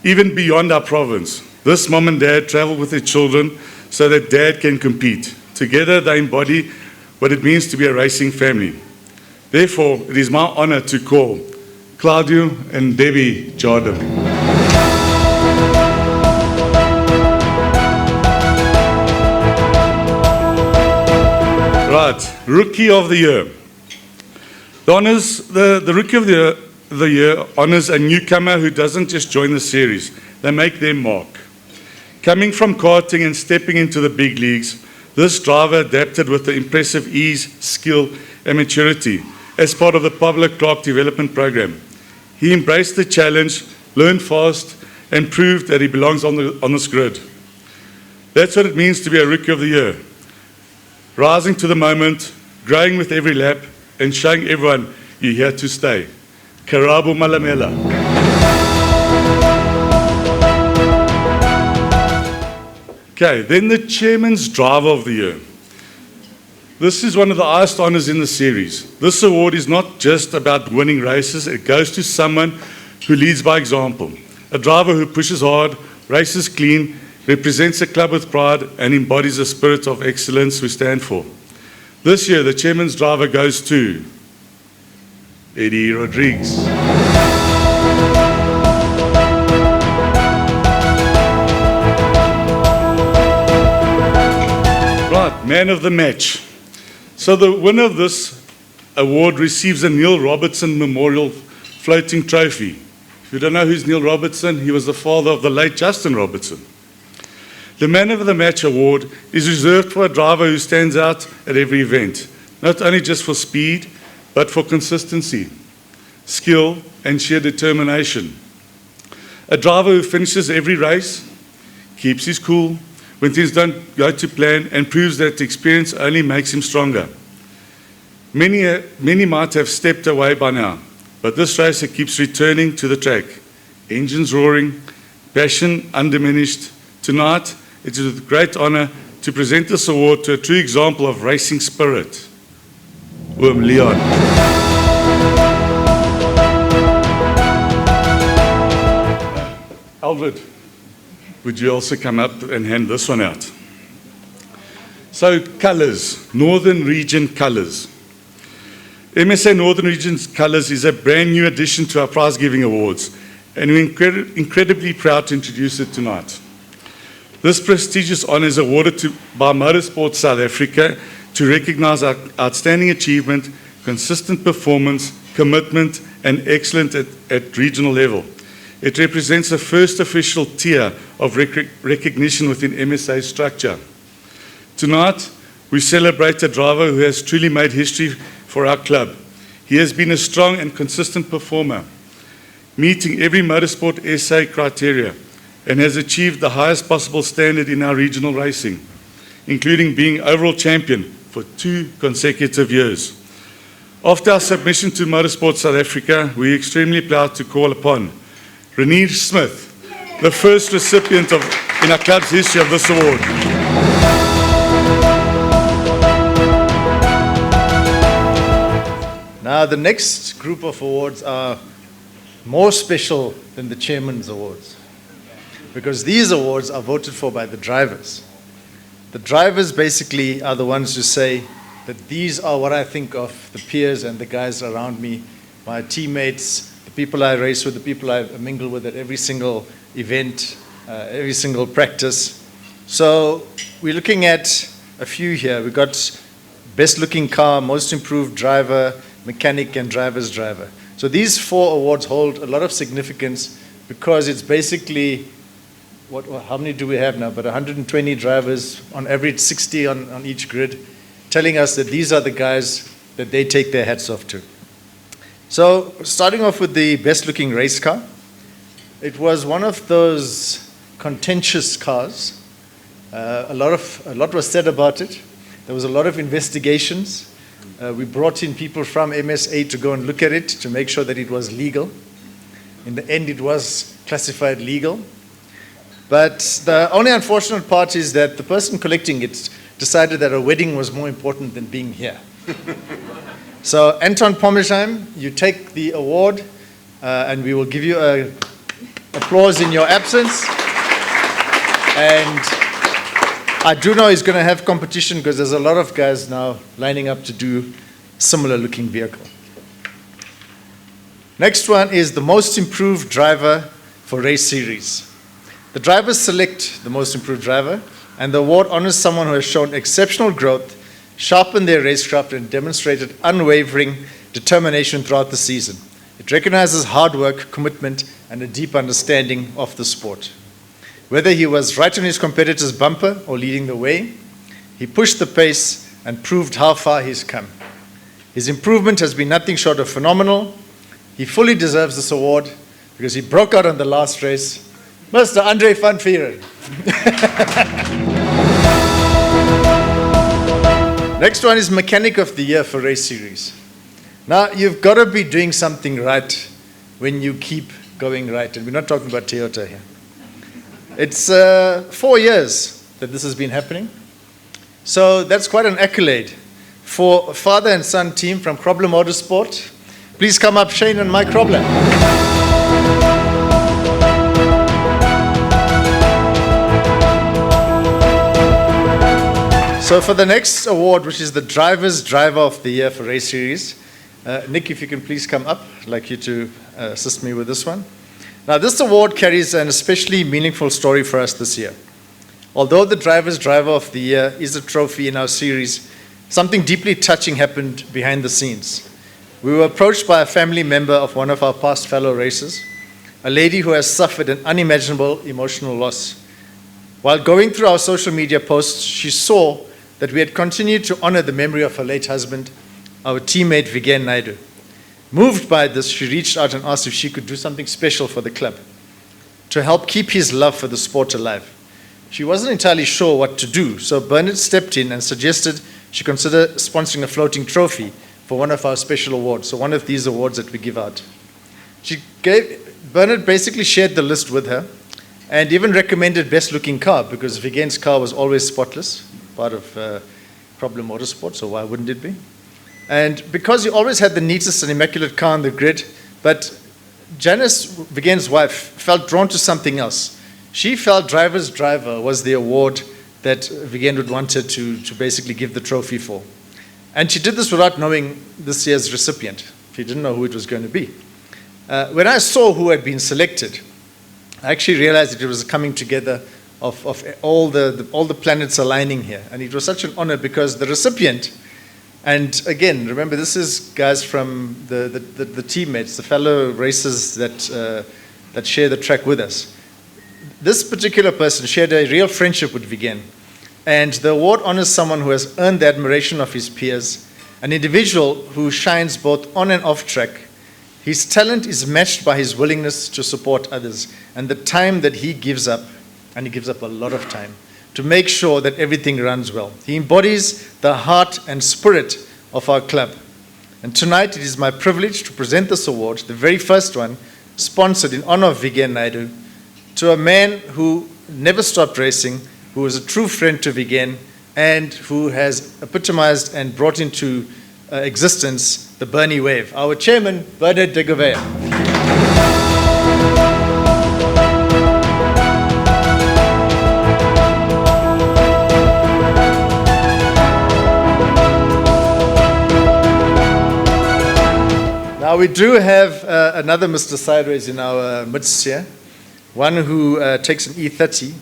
Even beyond our province, this mom and dad travel with their children so that dad can compete. Together, they embody what it means to be a racing family. Therefore, it is my honor to call Claudio and Debbie Jordan. Right, Rookie of the Year. The Rookie of the Year honors a newcomer who doesn't just join the series, they make their mark. Coming from karting and stepping into the big leagues, this driver adapted with the impressive ease, skill, and maturity as part of the Pavlo Clark development program. He embraced the challenge, learned fast, and proved that he belongs on this grid. That's what it means to be a Rookie of the Year. Rising to the moment, growing with every lap, and showing everyone you're here to stay. Karabu Malamela. Okay, then the Chairman's Driver of the Year. This is one of the highest honors in the series. This award is not just about winning races, it goes to someone who leads by example. A driver who pushes hard, races clean, represents a club with pride, and embodies the spirit of excellence we stand for. This year, the Chairman's Driver goes to Eddie Rodriguez. Right, Man of the Match. So the winner of this award receives a Neil Robertson Memorial Floating Trophy. If you don't know who's Neil Robertson, he was the father of the late Justin Robertson. The Man of the Match award is reserved for a driver who stands out at every event, not only just for speed, but for consistency, skill, and sheer determination. A driver who finishes every race, keeps his cool when things don't go to plan, and proves that experience only makes him stronger. Many might have stepped away by now, but this racer keeps returning to the track. Engines roaring, passion undiminished. Tonight, it is with great honor to present this award to a true example of racing spirit, Leon. Alfred, would you also come up and hand this one out? So, colours, Northern Region colours. MSA Northern Region's colours is a brand new addition to our prize-giving awards, and we're incredibly proud to introduce it tonight. This prestigious honour is awarded by Motorsport South Africa to recognise our outstanding achievement, consistent performance, commitment, and excellence at regional level. It represents the first official tier of recognition within MSA's structure. Tonight, we celebrate a driver who has truly made history for our club. He has been a strong and consistent performer, meeting every Motorsport SA criteria, and has achieved the highest possible standard in our regional racing, including being overall champion for 2 consecutive years. After our submission to Motorsport South Africa, we are extremely proud to call upon Renier Smith, the first recipient in our club's history of this award. Now, the next group of awards are more special than the Chairman's Awards, because these awards are voted for by the drivers. The drivers basically are the ones who say that these are what I think of the peers and the guys around me, my teammates, the people I race with, the people I mingle with at every single event, every single practice. So we're looking at a few here. We've got best looking car, most improved driver, mechanic, and driver's driver. So these 4 awards hold a lot of significance because it's basically, how many do we have now? But 120 drivers, on average 60 on each grid, telling us that these are the guys that they take their hats off to. So starting off with the best looking race car, it was one of those contentious cars. A lot was said about it. There was a lot of investigations. We brought in people from MSA to go and look at it to make sure that it was legal. In the end, it was classified legal. But the only unfortunate part is that the person collecting it decided that a wedding was more important than being here. So Anton Pommersheim, you take the award, and we will give you an applause in your absence. And I do know he's going to have competition because there's a lot of guys now lining up to do similar looking vehicle. Next one is the most improved driver for race series. The drivers select the most improved driver, and the award honors someone who has shown exceptional growth, sharpened their racecraft, and demonstrated unwavering determination throughout the season. It recognizes hard work, commitment, and a deep understanding of the sport. Whether he was right on his competitor's bumper or leading the way, he pushed the pace and proved how far he's come. His improvement has been nothing short of phenomenal. He fully deserves this award because he broke out on the last race. Mr. Andre van Vieren. Next one is Mechanic of the Year for Race Series. Now, you've got to be doing something right when you keep going right. And we're not talking about Toyota here. It's 4 years that this has been happening. So that's quite an accolade for a father and son team from Krobler Motorsport. Please come up, Shane and Mike Krobler. So for the next award, which is the Driver's Driver of the Year for Race Series, Nick, if you can please come up, I'd like you to assist me with this one. Now, this award carries an especially meaningful story for us this year. Although the Driver's Driver of the Year is a trophy in our series, something deeply touching happened behind the scenes. We were approached by a family member of one of our past fellow racers, a lady who has suffered an unimaginable emotional loss. While going through our social media posts, she saw that we had continued to honor the memory of her late husband, our teammate Vigen Naidu. Moved by this, she reached out and asked if she could do something special for the club to help keep his love for the sport alive. She wasn't entirely sure what to do, so Bernard stepped in and suggested she consider sponsoring a floating trophy for one of our special awards, so one of these awards that we give out. Bernard basically shared the list with her and even recommended best looking car because Vigen's car was always spotless, part of Krobler Motorsport, so why wouldn't it be? And because he always had the neatest and immaculate car on the grid, but Janice, Vigen's wife, felt drawn to something else. She felt Driver's Driver was the award that Vigen would want her to basically give the trophy for. And she did this without knowing this year's recipient. She didn't know who it was going to be. When I saw who had been selected, I actually realized that it was a coming together of all the planets aligning here. And it was such an honor because the recipient, and again, remember, this is guys from the teammates, the fellow racers that share the track with us. This particular person shared a real friendship with Vigen, and the award honors someone who has earned the admiration of his peers, an individual who shines both on and off track. His talent is matched by his willingness to support others and the time that he gives up, and he gives up a lot of time, to make sure that everything runs well. He embodies the heart and spirit of our club. And tonight it is my privilege to present this award, the very first one, sponsored in honor of Vigen Naidu, to a man who never stopped racing, who was a true friend to Vigen, and who has epitomized and brought into existence the Bernie Wave. Our chairman, Bernard de Gouveia. Now we do have another Mr. Sideways in our midst here. One who takes an E30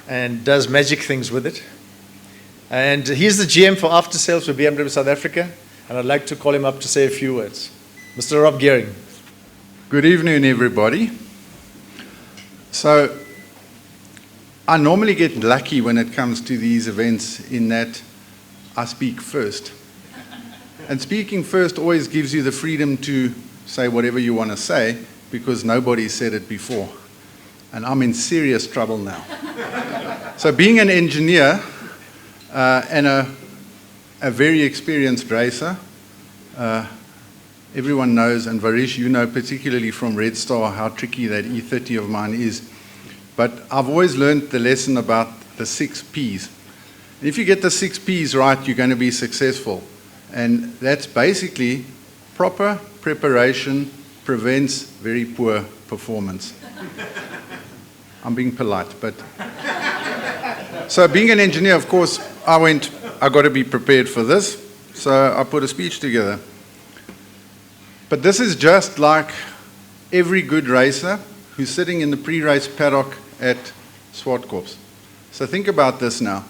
and does magic things with it. And he's the GM for after sales for BMW South Africa. And I'd like to call him up to say a few words. Mr. Rob Gearing. Good evening, everybody. So, I normally get lucky when it comes to these events in that I speak first. And speaking first always gives you the freedom to say whatever you want to say because nobody said it before. And I'm in serious trouble now. So being an engineer and a very experienced racer, everyone knows, and Varish, you know particularly from Red Star how tricky that E30 of mine is. But I've always learned the lesson about the 6 Ps. And if you get the 6 Ps right, you're going to be successful. And that's basically proper preparation prevents very poor performance. I'm being polite, but... So being an engineer, of course, I got to be prepared for this, so I put a speech together. But this is just like every good racer who's sitting in the pre-race paddock at Swartkorps. So think about this now.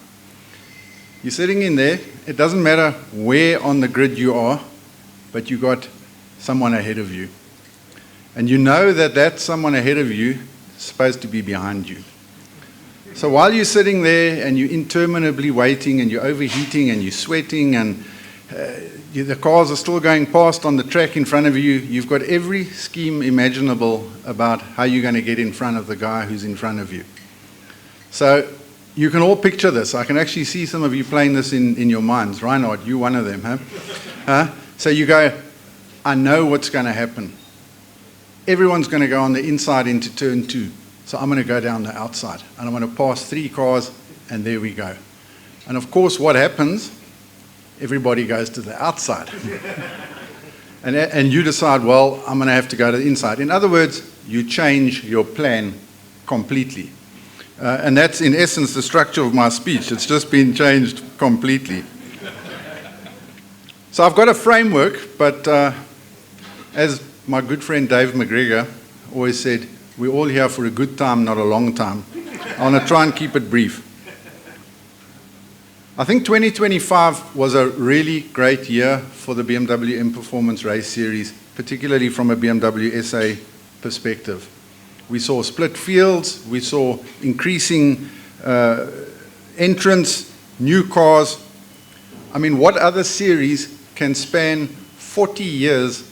You're sitting in there, it doesn't matter where on the grid you are, but you got someone ahead of you. And you know that that someone ahead of you is supposed to be behind you. So while you're sitting there and you're interminably waiting and you're overheating and you're sweating and the cars are still going past on the track in front of you, you've got every scheme imaginable about how you're going to get in front of the guy who's in front of you. So you can all picture this. I can actually see some of you playing this in your minds. Reinhard, you're one of them, huh? So you go, I know what's going to happen. Everyone's going to go on the inside into turn 2. So I'm going to go down the outside. And I'm going to pass 3 cars, and there we go. And of course, what happens? Everybody goes to the outside. and you decide, well, I'm going to have to go to the inside. In other words, you change your plan completely. And that's, in essence, the structure of my speech. It's just been changed completely. So I've got a framework, but as my good friend Dave McGregor always said, we're all here for a good time, not a long time. I want to try and keep it brief. I think 2025 was a really great year for the BMW M Performance Race Series, particularly from a BMW SA perspective. We saw split fields, we saw increasing entrants, new cars. I mean, what other series can span 40 years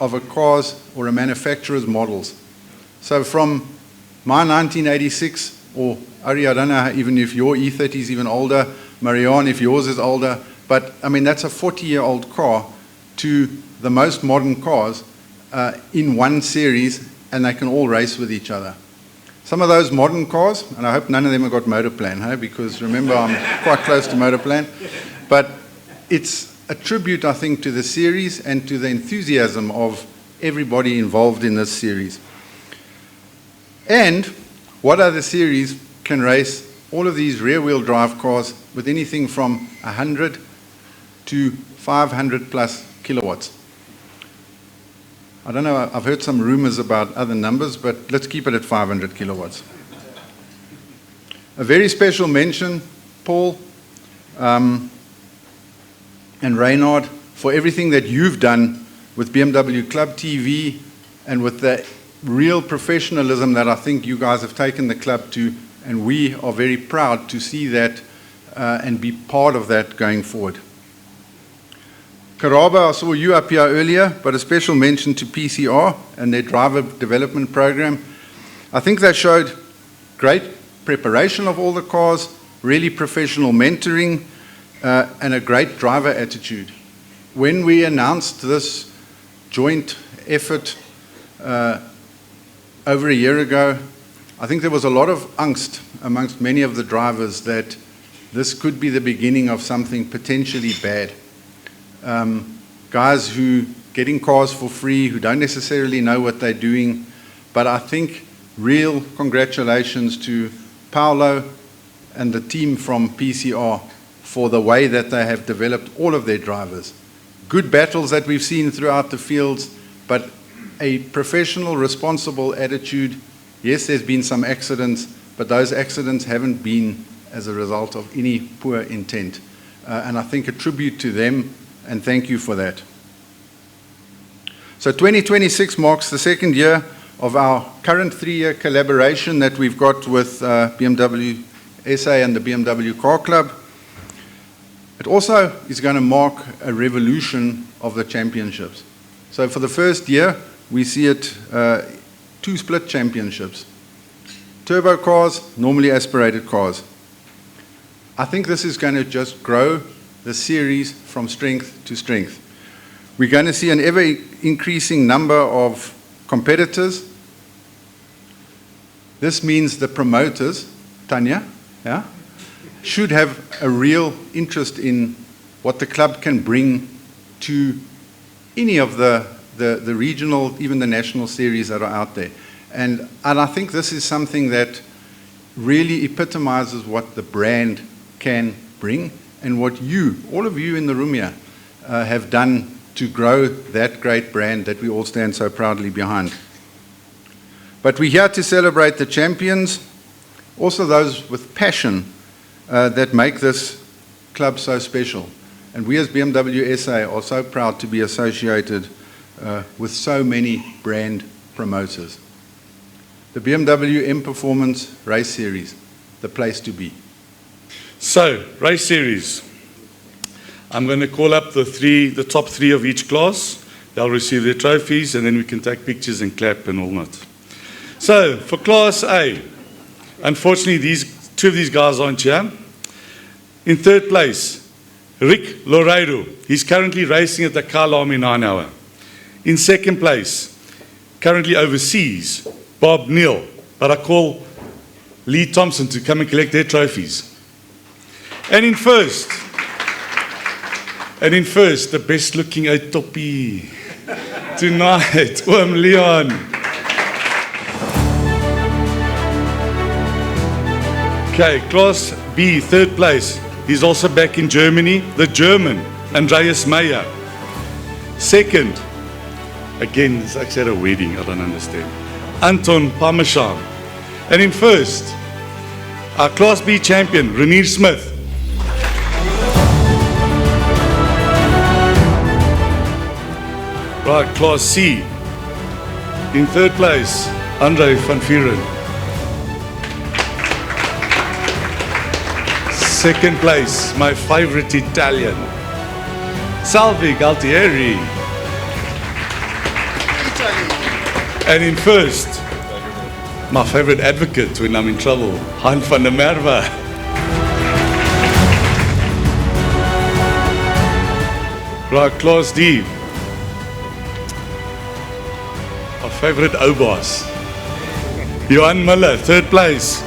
of a car's or a manufacturer's models? So from my 1986, or Ari, I don't know even if your E30 is even older, Marianne, if yours is older, but I mean, that's a 40-year-old car to the most modern cars in one series, and they can all race with each other. Some of those modern cars, and I hope none of them have got Motorplan, hey? Because remember, I'm quite close to Motorplan, but it's a tribute, I think, to the series and to the enthusiasm of everybody involved in this series. And what other series can race all of these rear-wheel drive cars with anything from 100 to 500 plus kilowatts? I don't know, I've heard some rumors about other numbers, but let's keep it at 500 kilowatts. A very special mention, Paul and Reinhard, for everything that you've done with BMW Club TV and with the real professionalism that I think you guys have taken the club to, and we are very proud to see that and be part of that going forward. Karaba, I saw you up here earlier, but a special mention to PCR and their driver development program. I think they showed great preparation of all the cars, really professional mentoring, and a great driver attitude. When we announced this joint effort over a year ago, I think there was a lot of angst amongst many of the drivers that this could be the beginning of something potentially bad. Guys who getting cars for free, who don't necessarily know what they're doing, but I think real congratulations to Paolo and the team from PCR for the way that they have developed all of their drivers. Good battles that we've seen throughout the fields, but a professional, responsible attitude. Yes, there's been some accidents, but those accidents haven't been as a result of any poor intent. And I think a tribute to them, and thank you for that. So 2026 marks the second year of our current 3-year collaboration that we've got with BMW SA and the BMW Car Club. It also is going to mark a revolution of the championships. So for the first year, we see it 2 split championships. Turbo cars, normally aspirated cars. I think this is going to just grow the series from strength to strength. We're going to see an ever-increasing number of competitors. This means the promoters, Tanya, yeah, should have a real interest in what the club can bring to any of the regional, even the national series that are out there. And I think this is something that really epitomizes what the brand can bring and what you, all of you in the room here, have done to grow that great brand that we all stand so proudly behind. But we're here to celebrate the champions, also those with passion that make this club so special. And we as BMW SA are so proud to be associated with so many brand promoters. The BMW M Performance Race Series. the place to be. So, race series. I'm going to call up the top three of each class. They'll receive their trophies, and then we can take pictures and clap and all that. So, for Class A, unfortunately, two of these guys aren't here. In third place, Rick Loureiro. He's currently racing at the Kalami 9-hour. In second place, currently overseas, Bob Neal. But I call Lee Thompson to come and collect their trophies. And in first, the best looking Toppie tonight, Leon. Okay, Class B, third place. He's also back in Germany, the German, Andreas Meyer. Second, again, it's actually at a wedding, I don't understand, Anton Parmesan. And in first, our Class B champion, Renier Smith. Right, Class C. In third place, Andre van Vuren. Second place, my favorite Italian, Salvi Galtieri. And in first, my favorite advocate when I'm in trouble, Han van der Merwe. Right, Class D. Our favorite O-boss, Johan Miller, third place.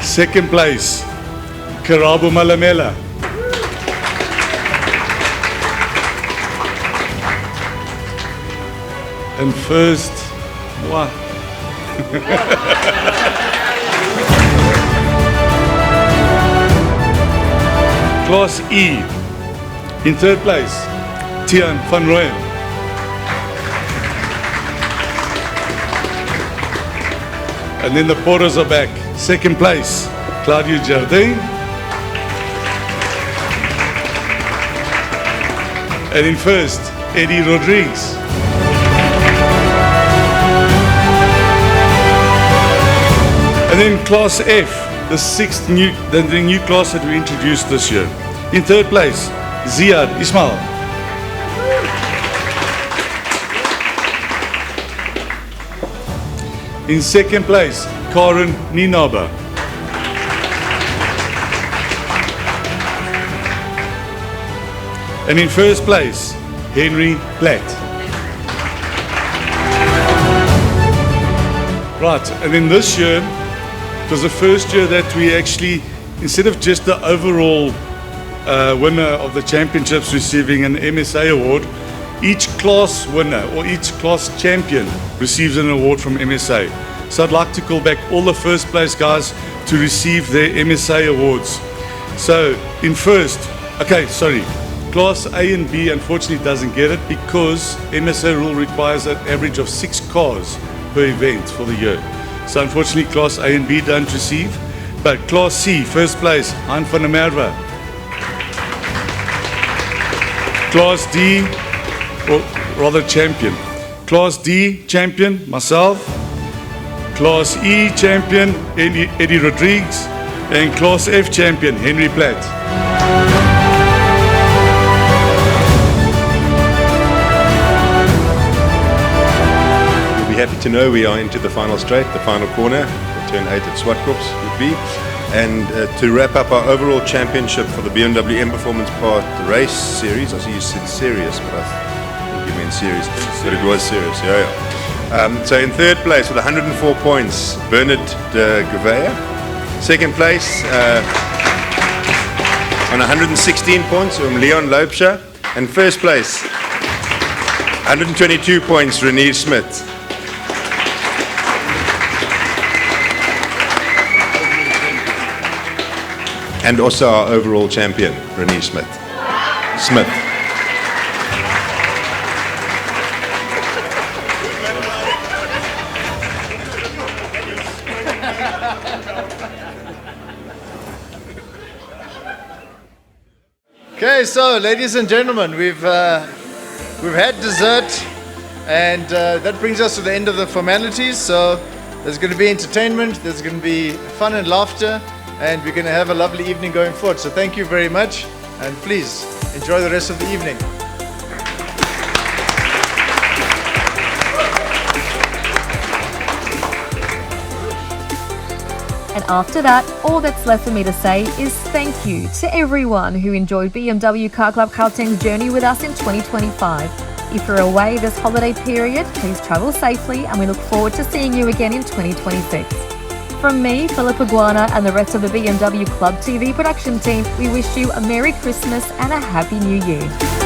Second place, Karabo Malamela. And first, what? Class E. In third place, Tian van Rooyen. And then the porters are back. Second place, Claudio Jardin. And in first, Eddie Rodriguez. And then Class F, the new class that we introduced this year. In third place, Ziad Ismail. In second place, Karen Ninaba. And in first place, Henry Platt. Right, and in this year, it was the first year that we actually, instead of just the overall winner of the championships receiving an MSA award, each class winner or each class champion receives an award from MSA. So I'd like to call back all the first place guys to receive their MSA awards. So in first, Class A and B unfortunately doesn't get it because MSA rule requires an average of 6 cars per event for the year. So unfortunately Class A and B don't receive. But Class C, first place, Han van der Merwe. Class D, or rather champion. Class D champion, myself. Class E champion, Eddie Rodriguez. And Class F champion, Henry Platt. You'll be happy to know we are into the final straight, the final corner, the turn 8 at Swartkops would be. And to wrap up our overall championship for the BMW M Performance Part race series, I see you said serious, but I think you meant serious, but it was serious, yeah. So in third place with 104 points, Bernard de Gouveia. Second place on 116 points, Leon Loubser. And first place, 122 points, Renier Smith. And also our overall champion, Renier Smith. Okay, so ladies and gentlemen, we've had dessert, And that brings us to the end of the formalities. So there's going to be entertainment, there's going to be fun and laughter, and we're going to have a lovely evening going forward. So thank you very much, and please enjoy the rest of the evening. And after that, all that's left for me to say is thank you to everyone who enjoyed BMW Car Club Gauteng's journey with us in 2025. If you're away this holiday period, please travel safely, and we look forward to seeing you again in 2026. From me, Philippa Guana, and the rest of the BMW Club TV production team, we wish you a Merry Christmas and a Happy New Year.